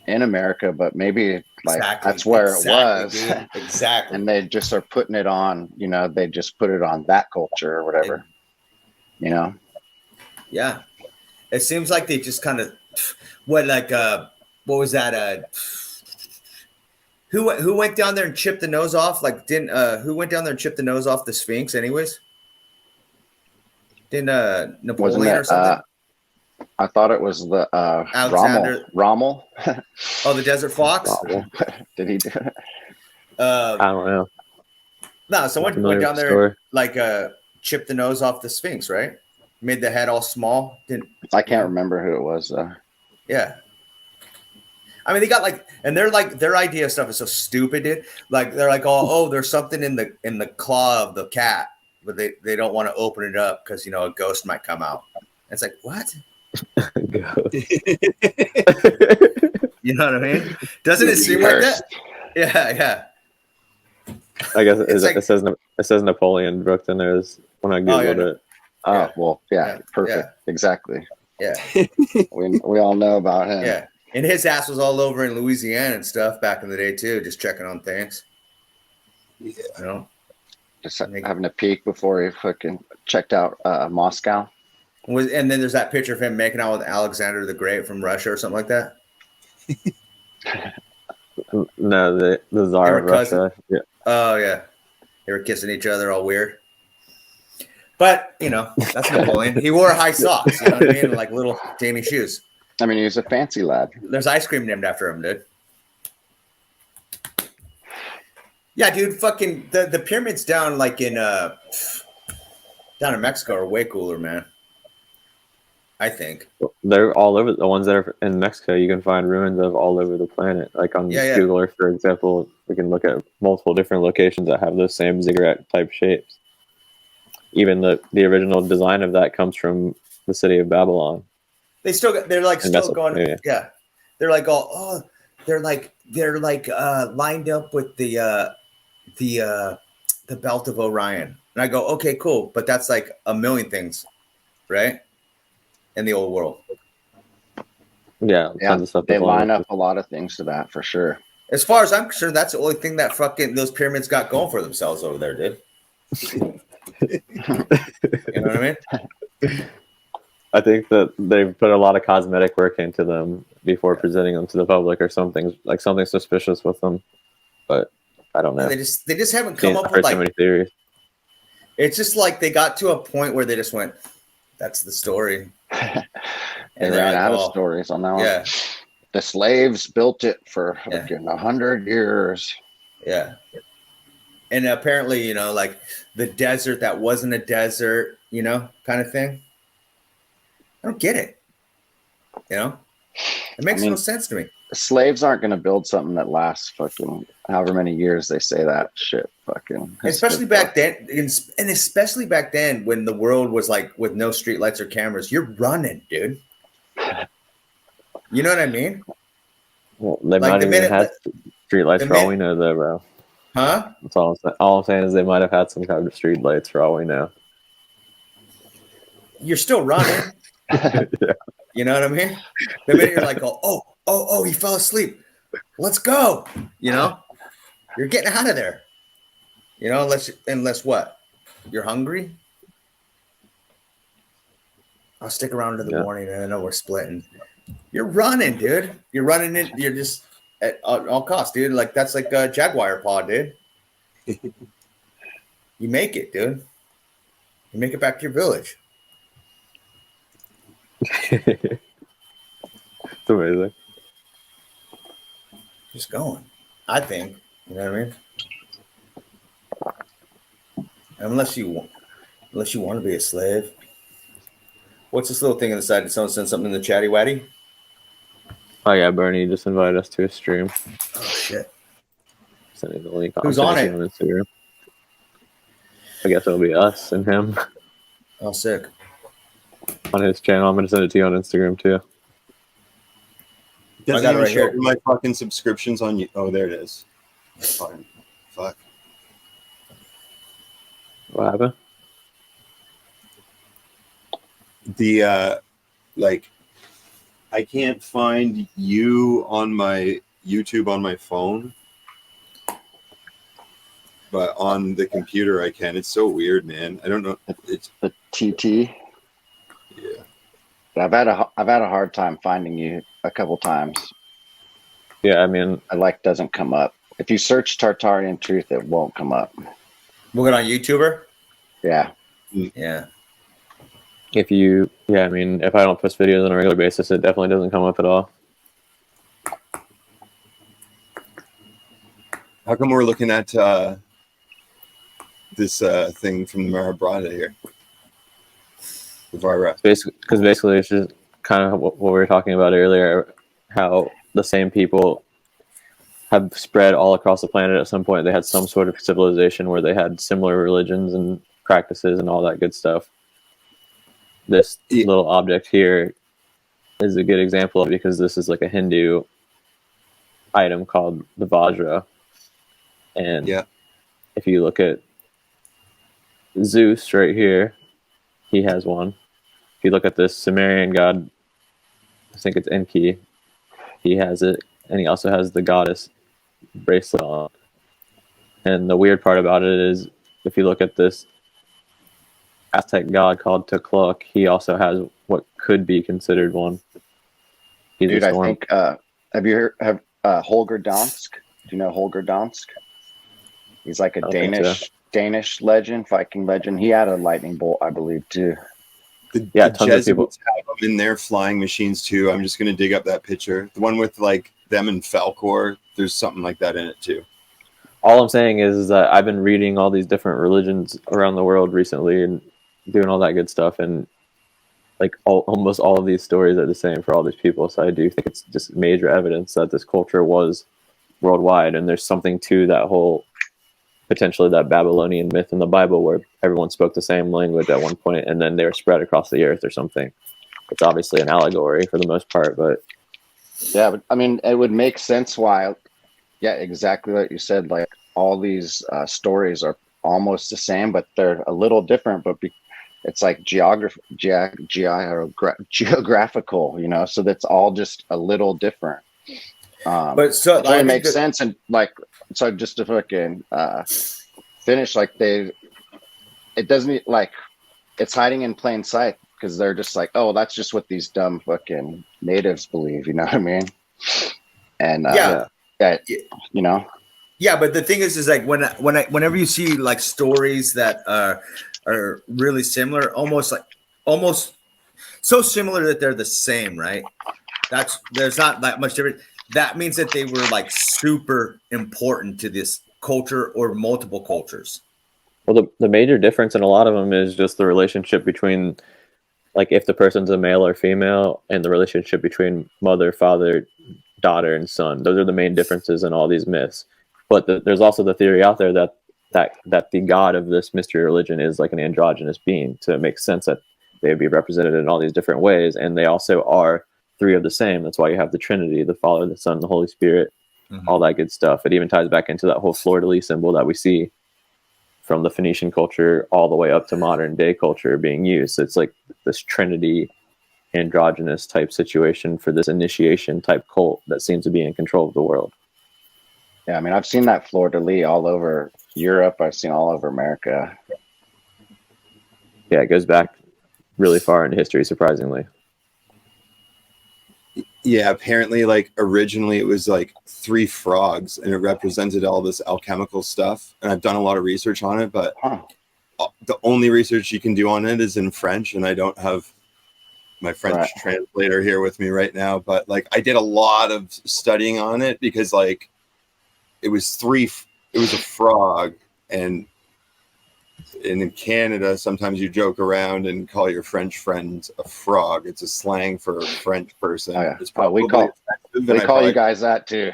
in America, but maybe like that's where it was. Dude. Exactly. And they just are putting it on, you know, they just put it on that culture or whatever, you know? Yeah. It seems like they just kind of, what was that? Who went down there and chipped the nose off? Like, who went down there and chipped the nose off the Sphinx anyways? Didn't Napoleon or something? I thought it was the Rommel. Oh, the Desert Fox. Did he do it? I don't know. No, someone went down there like chipped the nose off the Sphinx, right? Made the head all small. I can't remember who it was though. Yeah. I mean, they got like, and they're like, their idea of stuff is so stupid, dude. Like, they're like, oh, there's something in the claw of the cat, but they don't want to open it up because, you know, a ghost might come out. And it's like, what? You know what I mean? Doesn't it seem like that? Yeah. I guess it says Napoleon Brooks in there when I googled it. Oh, well, yeah, perfect. Yeah. Exactly. Yeah. we all know about him. Yeah. And his ass was all over in Louisiana and stuff back in the day too, just checking on things. Yeah. You know? Just having a peek before he fucking checked out Moscow. And then there's that picture of him making out with Alexander the Great from Russia or something like that. No, the Tsar of Russia. Yeah. Oh yeah. They were kissing each other all weird. But, you know, that's Napoleon. He wore high socks, you know what I mean? Like little dainty shoes. I mean, he was a fancy lad. There's ice cream named after him, dude. Yeah, dude, fucking the pyramids down like down in Mexico are way cooler, man. I think. They're all over. The ones that are in Mexico, you can find ruins of all over the planet. Like on Google Earth, for example, we can look at multiple different locations that have those same ziggurat type shapes. Even the original design of that comes from the city of Babylon. They're still going. Yeah. They're like they're lined up with the belt of Orion. And I go, okay, cool. But that's like a million things, right? In the old world. Yeah. They line up a lot of things to that for sure. As far as I'm concerned, that's the only thing that fucking those pyramids got going for themselves over there, dude. You know what I mean? I think that they've put a lot of cosmetic work into them before presenting them to the public, or something suspicious with them. But I don't know. They just haven't come up with so many theories. It's just like they got to a point where they just went, "That's the story." They ran out of stories on that one. Yeah, the slaves built it for 100 years. Yeah. And apparently, you know, like the desert that wasn't a desert, you know, kind of thing. I don't get it. You know, it makes no sense to me. Slaves aren't going to build something that lasts fucking however many years they say that shit. Fucking. Especially back then, and especially back then when the world was like with no streetlights or cameras, you're running, dude. You know what I mean? Well, they might have even had streetlights for all we know, though, bro. Huh? That's all I'm saying. All I'm saying is they might have had some kind of street lights for all we know. You're still running. Yeah. You know what I mean? The minute you're like, oh, he fell asleep. Let's go. You know? You're getting out of there. You know, unless what? You're hungry? I'll stick around to the morning and I know we're splitting. You're running, dude. You're running in. You're just at all costs, dude. Like that's like a Jaguar paw, dude. You make it, dude. You make it back to your village. It's amazing. Just going. I think. You know what I mean? Unless you want to be a slave. What's this little thing on the side? Did someone send something in the chatty watty? Oh yeah, Bernie just invited us to a stream. Oh shit! Sending the link. Who's on it? On Instagram. I guess it'll be us and him. Oh, sick. On his channel, I'm gonna send it to you on Instagram too. Doesn't even show up in my fucking subscriptions on you. Oh, there it is. Fine. Fuck. What happened? The like, I can't find you on my YouTube on my phone, but on the computer I can. It's so weird, man. I don't know. It's the TT. Yeah. I've had a hard time finding you a couple times. Yeah, I mean, doesn't come up. If you search TartarianTruth, it won't come up. Looking on YouTuber? Yeah. Yeah. If I don't post videos on a regular basis, it definitely doesn't come up at all. How come we're looking at this thing from the Mahabharata here? Basically, it's just kind of what we were talking about earlier, how the same people have spread all across the planet at some point. They had some sort of civilization where they had similar religions and practices and all that good stuff. This little object here is a good example because this is like a Hindu item called the Vajra. And if you look at Zeus right here, he has one. If you look at this Sumerian god, I think it's Enki, he has it. And he also has the goddess bracelet on. And the weird part about it is, if you look at this Aztec god called Tecloc, he also has what could be considered one. Dude, I think, have you heard Holger Dansk? Do you know Holger Dansk? He's like a Danish legend, Viking legend. He had a lightning bolt, I believe, too. The Jesuits have them in their flying machines too. I'm just gonna dig up that picture. The one with like them and Falkor. There's something like that in it too. All I'm saying is that I've been reading all these different religions around the world recently and doing all that good stuff, and like almost all of these stories are the same for all these people. So I do think it's just major evidence that this culture was worldwide, and there's something to that whole, potentially that Babylonian myth in the Bible where everyone spoke the same language at one point and then they were spread across the earth or something. It's obviously an allegory for the most part, but yeah, but I mean, it would make sense why. Yeah, exactly what you said. Like all these stories are almost the same, but they're a little different. But it's like geographical, you know. So that's all just a little different. But so it makes sense, and like, so just to fucking finish, like it doesn't, like, it's hiding in plain sight because they're just like, oh, that's just what these dumb fucking natives believe, you know what I mean? And you know. Yeah, but the thing is like whenever you see like stories that are really similar, almost so similar that they're the same, right? There's not that much difference. That means that they were like super important to this culture or multiple cultures. Well, the major difference in a lot of them is just the relationship between, like, if the person's a male or female, and the relationship between mother, father, daughter, and son. Those are the main differences in all these myths. But there's also the theory out there that the god of this mystery religion is like an androgynous being. So it makes sense that they would be represented in all these different ways, and they also are three of the same. That's why you have the Trinity, the Father, the Son, the Holy Spirit, all that good stuff. It even ties back into that whole fleur-de-lis symbol that we see from the Phoenician culture all the way up to modern day culture being used. So it's like this Trinity androgynous type situation for this initiation type cult that seems to be in control of the world. Yeah, I mean, I've seen that fleur-de-lis all over Europe. I've seen all over America. Yeah, it goes back really far in history, surprisingly. Yeah, apparently, like originally it was like 3 frogs, and it represented all this alchemical stuff. And I've done a lot of research on it, but the only research you can do on it is in French, and I don't have my French translator here with me right now. But like, I did a lot of studying on it because like it was a frog, and in Canada, sometimes you joke around and call your French friend a frog. It's a slang for a French person. Oh, yeah. It's probably we call you guys that too.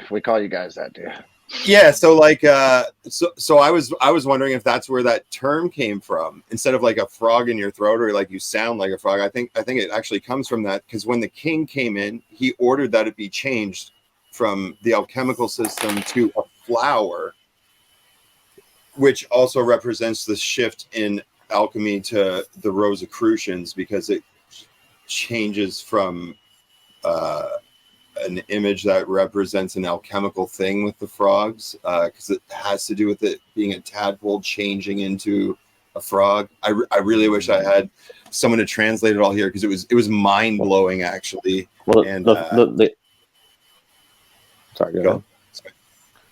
Yeah. So like, so I was wondering if that's where that term came from. Instead of like a frog in your throat or like you sound like a frog, I think it actually comes from that, because when the king came in, he ordered that it be changed from the alchemical system to a flower, which also represents the shift in alchemy to the Rosicrucians, because it changes from an image that represents an alchemical thing with the frogs, because it has to do with it being a tadpole changing into a frog. I really wish I had someone to translate it all here, because it was mind blowing actually. Well, and sorry, go ahead.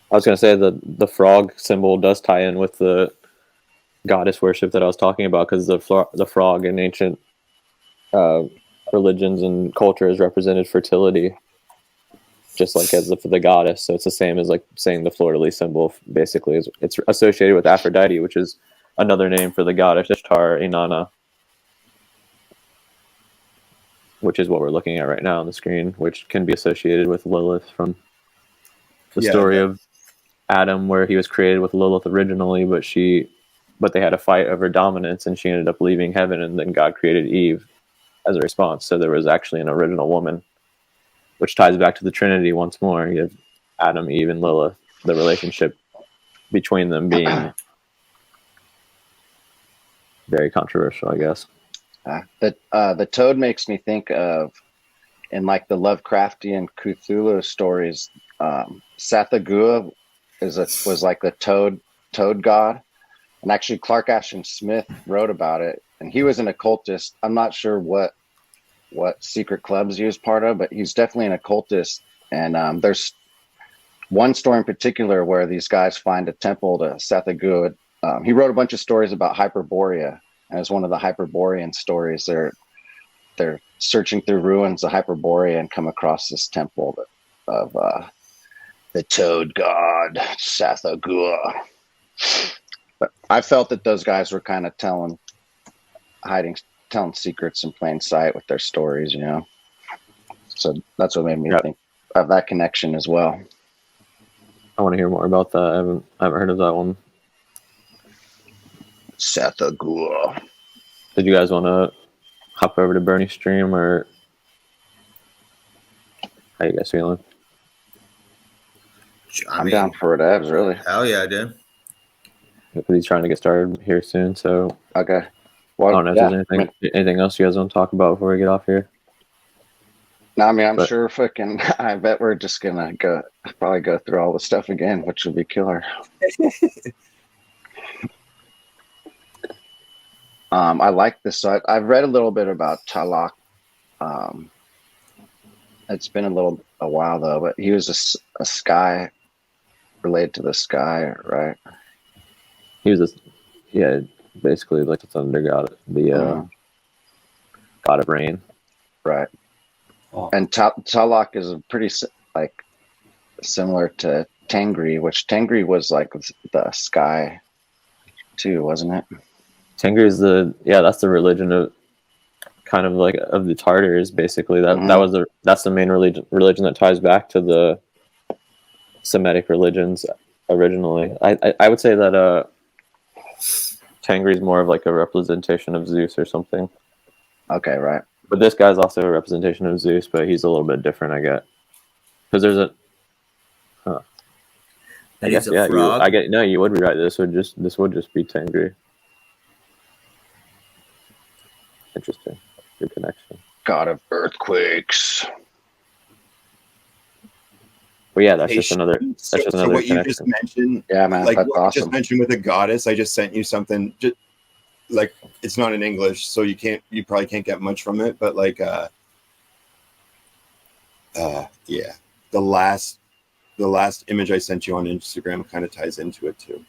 I was going to say that the frog symbol does tie in with the goddess worship that I was talking about, because the frog in ancient religions and cultures represented fertility, just like as the goddess. So it's the same as like saying the fleur-de-lis symbol. Basically, it's associated with Aphrodite, which is another name for the goddess Ishtar Inanna, which is what we're looking at right now on the screen, which can be associated with Lilith from the story of Adam, where he was created with Lilith originally, but they had a fight over dominance, and she ended up leaving heaven, and then God created Eve as a response. So there was actually an original woman, which ties back to the Trinity once more. You have Adam, Eve, and Lilith, the relationship between them being very controversial, I guess. The toad makes me think of, in like the Lovecraftian Cthulhu stories, Sathagua was like the toad god, and actually Clark Ashton Smith wrote about it, and he was an occultist. I'm not sure what secret clubs he was part of, but he's definitely an occultist. And there's one story in particular where these guys find a temple to Sathagua. He wrote a bunch of stories about Hyperborea, and it's one of the Hyperborean stories. They're searching through ruins of Hyperborea and come across this temple of the toad god Sathagua. But I felt that those guys were kind of telling secrets in plain sight with their stories, you know. So that's what made me think of that connection as well. I want to hear more about that. I haven't heard of that one. Sathagua. Did you guys want to hop over to Bernie's stream, or how you guys feeling? I'm down for whatevs, really. Hell yeah, I do. Because he's trying to get started here soon, so okay. Well, I don't know if there's anything else you guys want to talk about before we get off here. No, I mean, I'm sure I bet we're just gonna probably go through all the stuff again, which would be killer. I like this. So I've read a little bit about Talak. It's been a while though, but he was a sky, related to the sky, right? He was basically like the thunder god, the god of rain, right? Oh. And Talak is a pretty like similar to Tengri, which Tengri was like the sky too, wasn't it? Tengri is that's the religion of kind of like of the Tartars, basically. That's the main religion that ties back to the Semitic religions originally. I would say that Tengri is more of like a representation of Zeus or something. Okay, right. But this guy's also a representation of Zeus, but he's a little bit different, I get. Because there's a I guess frog? You would be right. This would just be Tengri. Interesting. Good connection. God of earthquakes. But yeah, that's just another. That's just another. So what connection. you just mentioned, yeah, man, like that's what awesome. you just mentioned with a goddess, I just sent you something. Just like it's not in English, so you probably can't get much from it. But like, yeah, the last image I sent you on Instagram kind of ties into it too.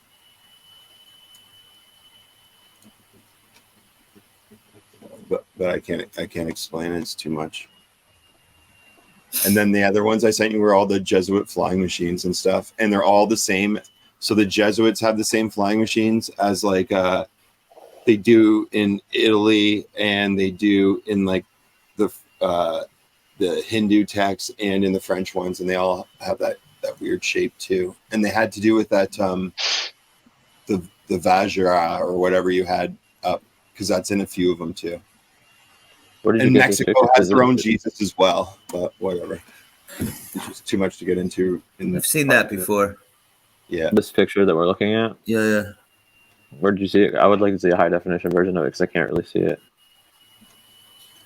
But I can't explain it. It's too much. And then the other ones I sent you were all the Jesuit flying machines and stuff, and they're all the same. So the Jesuits have the same flying machines as like they do in Italy, and they do in like the Hindu texts and in the French ones, and they all have that weird shape too. And they had to do with that the Vajra or whatever you had up, because that's in a few of them too. And Mexico has their own Jesus as well, but whatever. It's just too much to get into. I've seen that before. Yeah. This picture that we're looking at. Yeah. Where did you see it? I would like to see a high definition version of it because I can't really see it.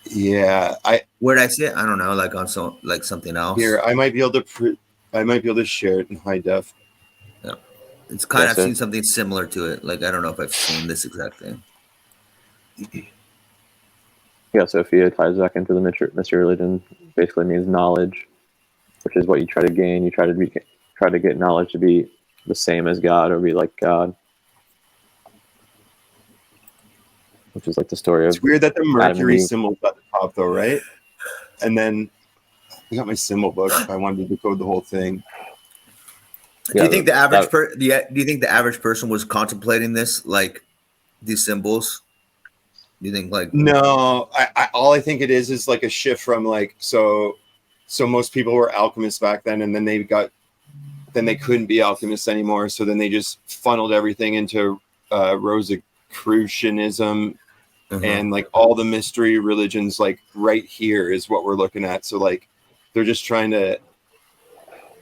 Yeah, where'd I see it? I don't know, like on something else. Here, I might be able to share it in high def. Yeah, it's kind of. I've seen something similar to it. Like I don't know if I've seen this exact thing. Yeah, Sophia ties back into the mystery religion. Basically means knowledge, which is what you try to gain. You try to get knowledge to be the same as God or be like God, which is like the story of. It's weird that the Mercury symbol's at the top, though, right? And then I got my symbol book if I wanted to decode the whole thing. Do you think the average do you think the average person was contemplating this, like these symbols? Do you think like no? All I think it is like a shift from like so most people were alchemists back then, and then they couldn't be alchemists anymore. So then they just funneled everything into Rosicrucianism, and like all the mystery religions. Like right here is what we're looking at. So like they're just trying to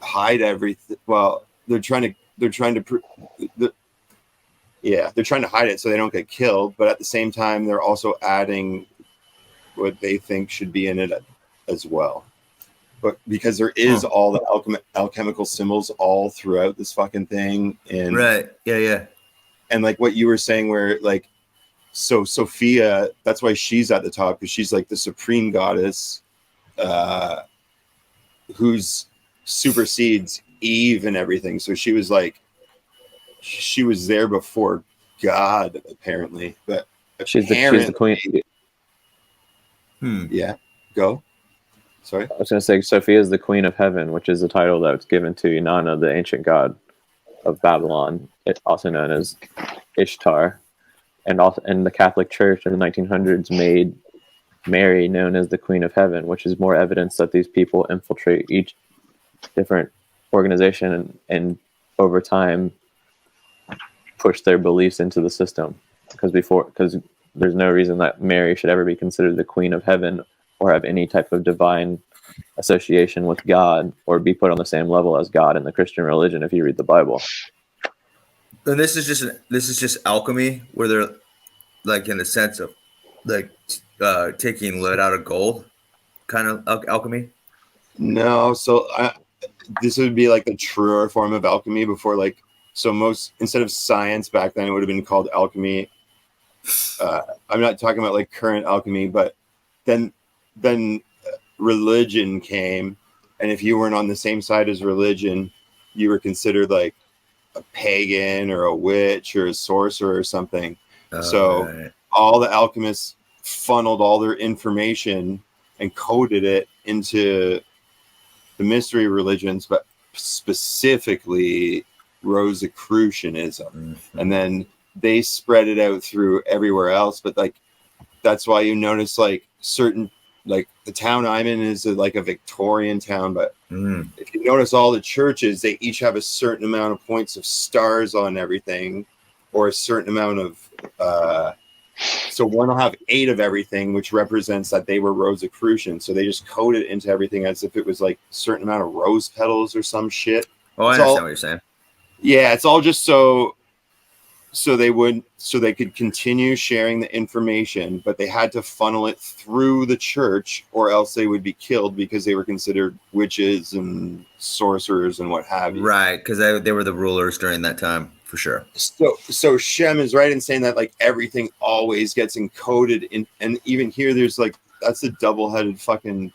hide everything. Well, they're trying to hide it so they don't get killed, but at the same time they're also adding what they think should be in it as well. But because there is all the alchemical symbols all throughout this fucking thing, and right, yeah, and like what you were saying, where like so Sophia, that's why she's at the top, because she's like the supreme goddess, who's supersedes Eve and everything. So she was there before God, apparently. But she's the queen. Yeah, go. Sorry, I was going to say Sophia is the queen of heaven, which is the title that was given to Inanna, the ancient god of Babylon, also known as Ishtar, and also in the Catholic Church in the 1900s made Mary known as the Queen of Heaven, which is more evidence that these people infiltrate each different organization and over time push their beliefs into the system. Because there's no reason that Mary should ever be considered the Queen of Heaven or have any type of divine association with God or be put on the same level as God in the Christian religion if you read the Bible. And this is just alchemy, where they're like in the sense of like taking lead out of gold, kind of alchemy. No, so this would be like the truer form of alchemy before, like, so most, instead of science back then, it would have been called alchemy. I'm not talking about like current alchemy, but then religion came, and if you weren't on the same side as religion, you were considered like a pagan or a witch or a sorcerer or something. So all the alchemists funneled all their information and coded it into the mystery religions, but specifically Rosicrucianism. And then they spread it out through everywhere else. But like, that's why you notice like certain, like the town I'm in is like a Victorian town, but if you notice all the churches, they each have a certain amount of points of stars on everything, or a certain amount of so one will have 8 of everything, which represents that they were Rosicrucian. So they just code it into everything as if it was like a certain amount of rose petals or some shit. Oh, I understand what you're saying. Yeah, it's all just so so they could continue sharing the information, but they had to funnel it through the church, or else they would be killed because they were considered witches and sorcerers and what have you. Right, because they were the rulers during that time, for sure. So Shem is right in saying that like everything always gets encoded in, and even here there's like, that's a double-headed fucking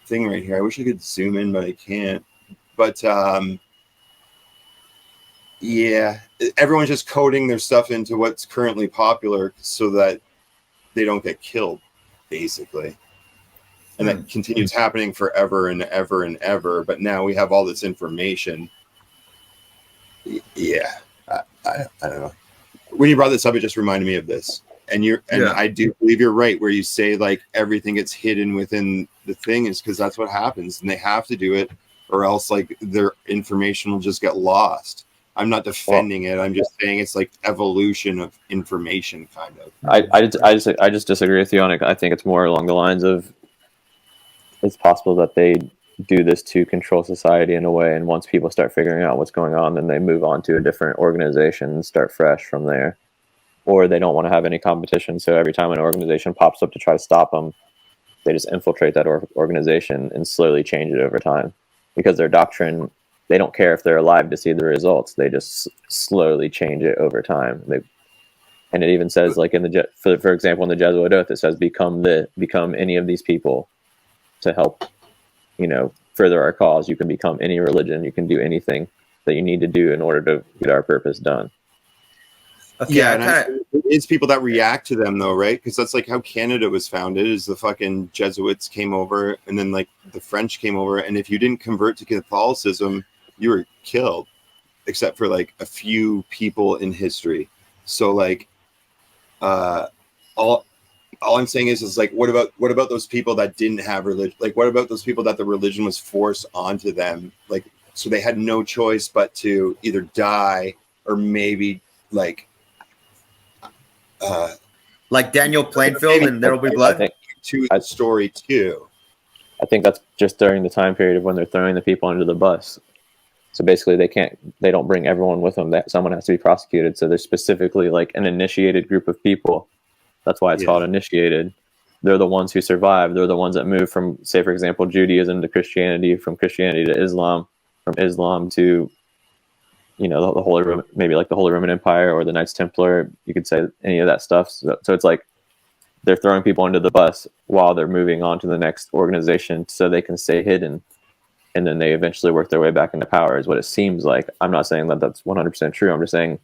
thing right here. I wish I could zoom in, but I can't. But yeah, everyone's just coding their stuff into what's currently popular so that they don't get killed, basically. And that continues happening forever and ever and ever. But now we have all this information. Yeah, I don't know. When you brought this up, it just reminded me of this. I do believe you're right, where you say like everything gets hidden within the thing, is because that's what happens, and they have to do it, or else like their information will just get lost. I'm not defending it. I'm just saying it's like evolution of information, kind of. I just disagree with you on it. I think it's more along the lines of it's possible that they do this to control society in a way, and once people start figuring out what's going on, then they move on to a different organization and start fresh from there. Or they don't want to have any competition, so every time an organization pops up to try to stop them, they just infiltrate that organization and slowly change it over time. Because their doctrine, they don't care if they're alive to see the results. They just slowly change it over time. And it even says, like in the for example, in the Jesuit oath, it says become any of these people to help, further our cause. You can become any religion. You can do anything that you need to do in order to get our purpose done. Okay, yeah, it's people that react to them though, right? Because that's like how Canada was founded. Is the fucking Jesuits came over, and then like the French came over, and if you didn't convert to Catholicism, you were killed, except for like a few people in history. So like, all I'm saying is like, what about those people that didn't have religion? Like, what about those people that the religion was forced onto them? Like, so they had no choice but to either die or maybe like Daniel Plainfield and There Will Be Blood. To the story too. I think that's just during the time period of when they're throwing the people under the bus. So basically, they don't bring everyone with them. That someone has to be prosecuted. So there's specifically like an initiated group of people. That's why it's called initiated. They're the ones who survive. They're the ones that move from, say, for example, Judaism to Christianity, from Christianity to Islam, from Islam to the Holy Roman, maybe like the Holy Roman Empire or the Knights Templar. You could say any of that stuff. So it's like they're throwing people under the bus while they're moving on to the next organization so they can stay hidden. And then they eventually work their way back into power is what it seems like. I'm not saying that that's 100% true. I'm just saying,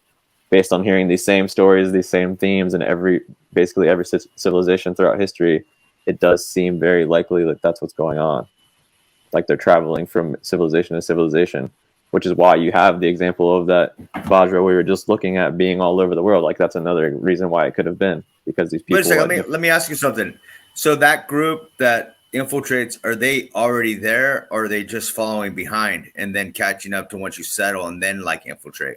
based on hearing these same stories, these same themes, and basically every civilization throughout history, it does seem very likely that that's what's going on. Like they're traveling from civilization to civilization, which is why you have the example of that Vajra we were just looking at being all over the world. Like that's another reason why it could have been, because these people. Wait a second, let me ask you something. So that group that infiltrates, are they already there, or are they just following behind and then catching up to once you settle and then like infiltrate?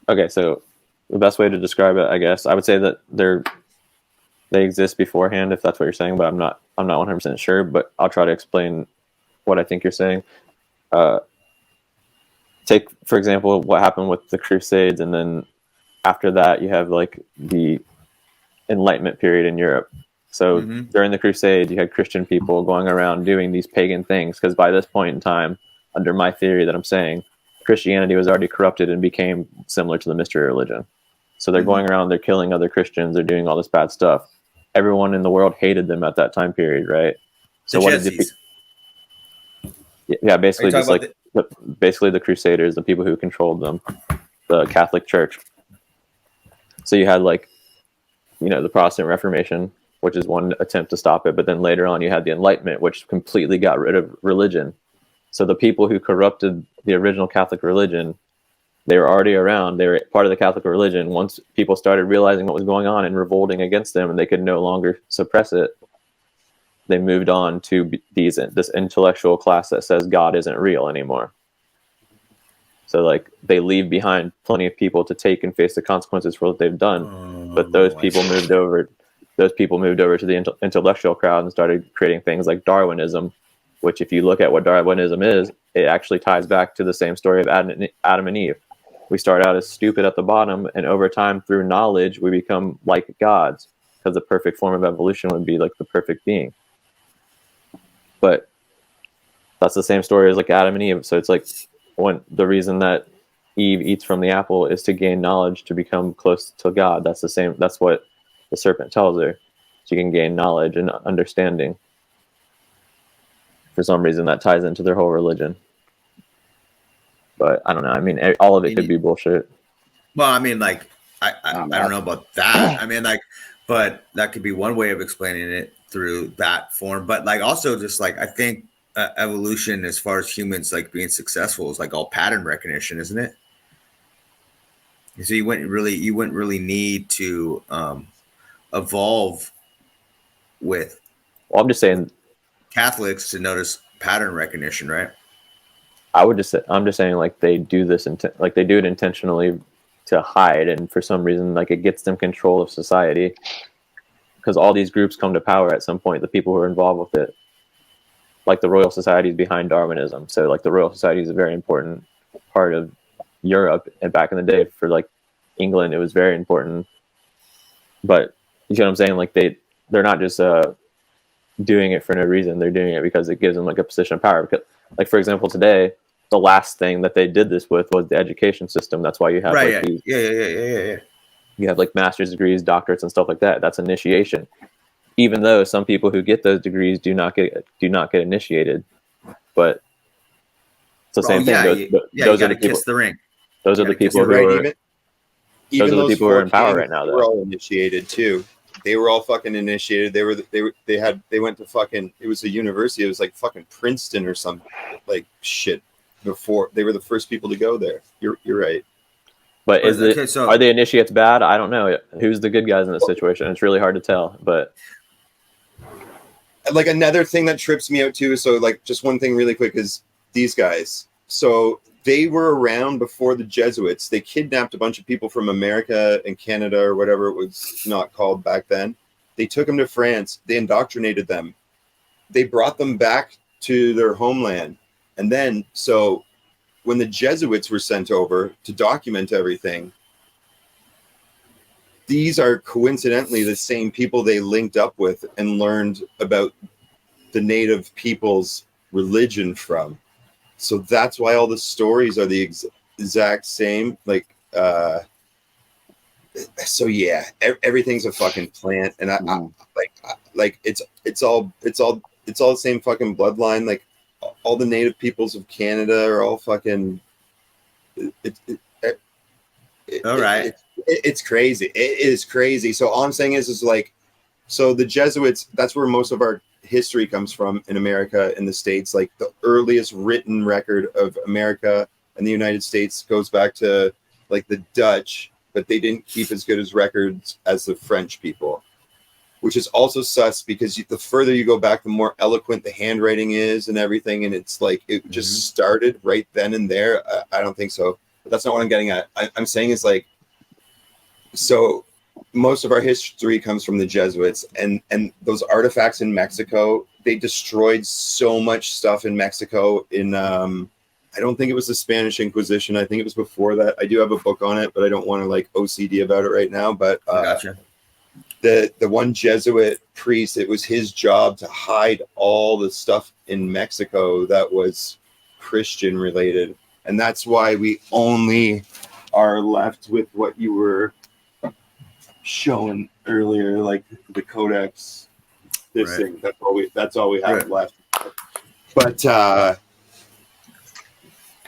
Okay, so the best way to describe it, I guess, I would say that they exist beforehand, if that's what you're saying, but I'm not 100% sure, but I'll try to explain what I think you're saying. Take, for example, what happened with the Crusades, and then after that you have like the Enlightenment period in Europe. So during the Crusades, you had Christian people going around doing these pagan things, because by this point in time, under my theory that I'm saying, Christianity was already corrupted and became similar to the mystery religion. So they're going around, they're killing other Christians, they're doing all this bad stuff. Everyone in the world hated them at that time period, right? So what did yeah, basically just like basically the Crusaders, the people who controlled them, the Catholic Church. So you had like, the Protestant Reformation, which is one attempt to stop it, but then later on you had the Enlightenment, which completely got rid of religion. So the people who corrupted the original Catholic religion, they were already around. They were part of the Catholic religion. Once people started realizing what was going on and revolting against them, and they could no longer suppress it, they moved on to this intellectual class that says God isn't real anymore. So like they leave behind plenty of people to take and face the consequences for what they've done. But those people moved over. Those people moved over to the intellectual crowd and started creating things like Darwinism, which if you look at what Darwinism is, it actually ties back to the same story of Adam and Eve. We start out as stupid at the bottom, and over time, through knowledge, we become like gods, because the perfect form of evolution would be like the perfect being. But that's the same story as like Adam and Eve. So it's like when the reason that Eve eats from the apple is to gain knowledge, to become close to God. That's the same. That's what the serpent tells her. She can gain knowledge and understanding. For some reason, that ties into their whole religion. But I don't know. I mean, all of it could be bullshit. Well, I mean, like, I don't know about that. I mean, like, but that could be one way of explaining it through that form. But like, also just like, I think evolution, as far as humans like being successful, is like all pattern recognition, isn't it? So you wouldn't really need to evolve with. Well, I'm just saying, Catholics to notice pattern recognition, right? I'm just saying, like, they do this, like they do it intentionally to hide, and for some reason, like, it gets them control of society, because all these groups come to power at some point. The people who are involved with it, like the Royal Society is behind Darwinism, so like the Royal Society is a very important part of Europe, and back in the day for like England, it was very important. But you see what I'm saying? Like they're not just doing it for no reason. They're doing it because it gives them like a position of power. Because, like, for example, today, the last thing that they did this with was the education system. That's why you have you have like master's degrees, doctorates, and stuff like that. That's initiation. Even though some people who get those degrees do not get initiated, but it's the same thing. Those are the people. Kiss the ring. Those are the people who are. Those are the people who are in power right now. They were all initiated too. They were all fucking initiated. They went to fucking. It was a university. It was like fucking Princeton or some like shit. Before they were the first people to go there. You're right. But are the initiates bad? I don't know. Who's the good guys in this situation? It's really hard to tell. But like another thing that trips me out too. So like just one thing really quick is these guys. So they were around before the Jesuits. They kidnapped a bunch of people from America and Canada or whatever it was not called back then. They took them to France. They indoctrinated them. They brought them back to their homeland. And then, so when the Jesuits were sent over to document everything, these are coincidentally the same people they linked up with and learned about the native people's religion from. So that's why all the stories are the exact same. Like, so yeah, everything's a fucking plant, and I it's all the same fucking bloodline. Like, all the native peoples of Canada are all fucking. It's crazy. It is crazy. So all I'm saying is like, so the Jesuits. That's where most of our history comes from in America, in the States. Like the earliest written record of America and the United States goes back to like the Dutch, but they didn't keep as good as records as the French people. Which is also sus because the further you go back, the more eloquent the handwriting is and everything. And it's like, it just started right then and there. I don't think so. But that's not what I'm getting at. I'm saying is like, so most of our history comes from the Jesuits and those artifacts in Mexico, they destroyed so much stuff in Mexico in, I don't think it was the Spanish Inquisition. I think it was before that. I do have a book on it, but I don't want to like OCD about it right now. But gotcha. The one Jesuit priest, it was his job to hide all the stuff in Mexico that was Christian related. And that's why we only are left with what you were showing earlier, like the Codex, this thing. That's all we have left. But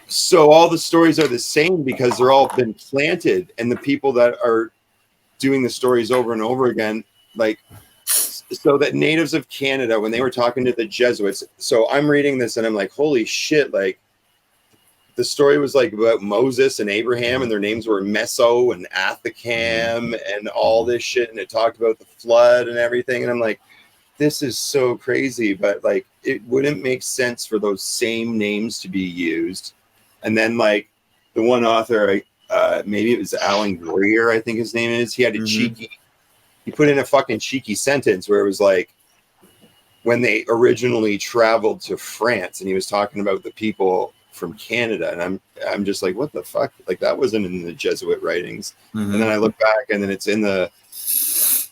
so all the stories are the same because they're all been planted, and the people that are doing the stories over and over again, like, so that natives of Canada, when they were talking to the Jesuits, so I'm reading this and I'm like, holy shit, like the story was like about Moses and Abraham and their names were Meso and Athakam and all this shit, and it talked about the flood and everything, and I'm like, this is so crazy, but like it wouldn't make sense for those same names to be used. And then like the one author, maybe it was Alan Greer, I think his name is. He had a he put in a fucking cheeky sentence where it was like, when they originally traveled to France, and he was talking about the people from Canada, and I'm just like, what the fuck? Like that wasn't in the Jesuit writings. Mm-hmm. And then I look back, and then it's in the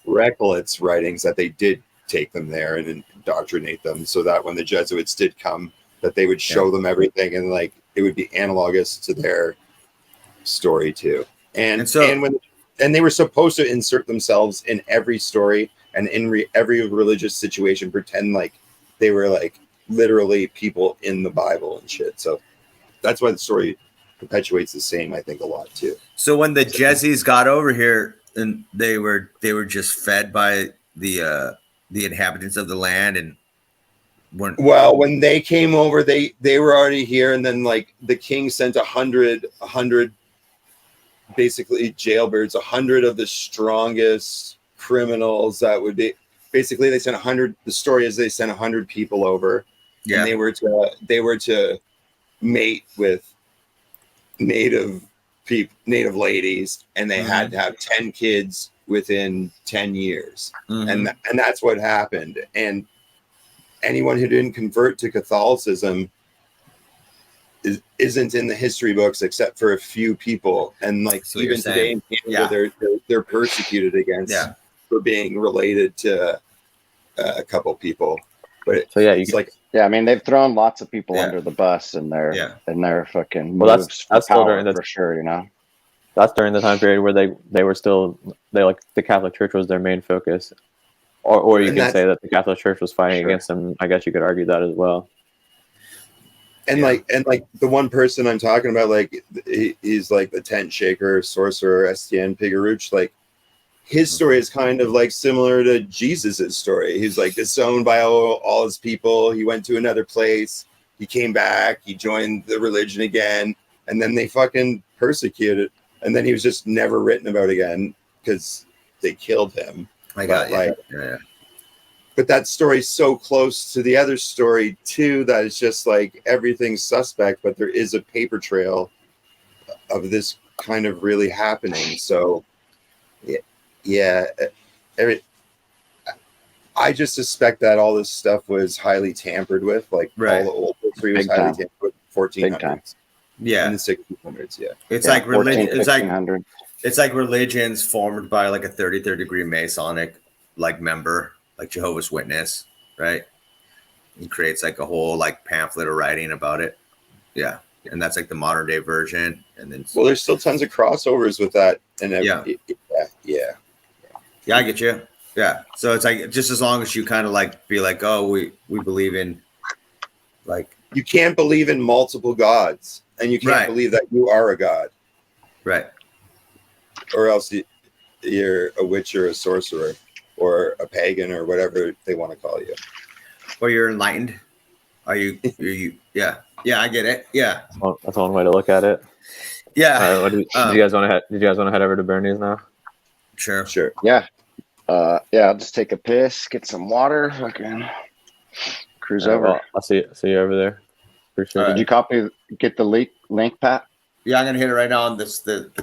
Recollets writings that they did take them there and indoctrinate them, so that when the Jesuits did come, that they would show them everything, and like it would be analogous to their story too. And they were supposed to insert themselves in every story and in every religious situation, pretend like they were like literally people in the Bible and shit. So that's why the story perpetuates the same, I think, a lot too. So when the Jezzies got over here, and they were just fed by the inhabitants of the land, and when they came over, they were already here, and then like the king sent 100 basically jailbirds, 100 of the strongest criminals that would be basically, they sent 100. The story is they sent 100 people over, and they were to mate with native ladies, and they had to have 10 kids within 10 years. And that's what happened. And anyone who didn't convert to Catholicism isn't in the history books except for a few people. And like even today in Canada, they're persecuted against for being related to a couple people. But I mean, they've thrown lots of people under the bus in their fucking moves that's for power, during the, for sure, you know. That's during the time period where they were still like the Catholic Church was their main focus, or you can say that the Catholic Church was fighting against them. I guess you could argue that as well. And like the one person I'm talking about, like he's like the tent shaker, sorcerer, Estienne Pigarouche. Like his story is kind of like similar to Jesus's story. He's like disowned by all his people. He went to another place. He came back. He joined the religion again, and then they fucking persecuted. And then he was just never written about again because they killed him. But that story's so close to the other story too that it's just like everything's suspect, but there is a paper trail of this kind of really happening. So I just suspect that all this stuff was highly tampered with, like all the old history was highly tampered with 1400s. Yeah, in the 1600s. Yeah, it's like religion. It's like religions formed by like a 33rd degree Masonic like member, like Jehovah's Witness, right? He creates like a whole like pamphlet or writing about it. Yeah, and that's like the modern day version. And then there's still tons of crossovers with that. And yeah, I get you. Yeah, so it's like just as long as you kind of like be like, oh, we believe in like. You can't believe in multiple gods, and you can't believe that you are a god. Right. Or else you're a witch or a sorcerer or a pagan or whatever they want to call you. Or you're enlightened. Are you? Yeah. Yeah, I get it. Yeah. That's one way to look at it. Yeah. Did you guys want to head over to Bernie's now? Sure. Yeah. I'll just take a piss, get some water, fucking cruise over. Well, I'll see you over there. Did you get the link, Pat? Yeah, I'm gonna hit it right now on this the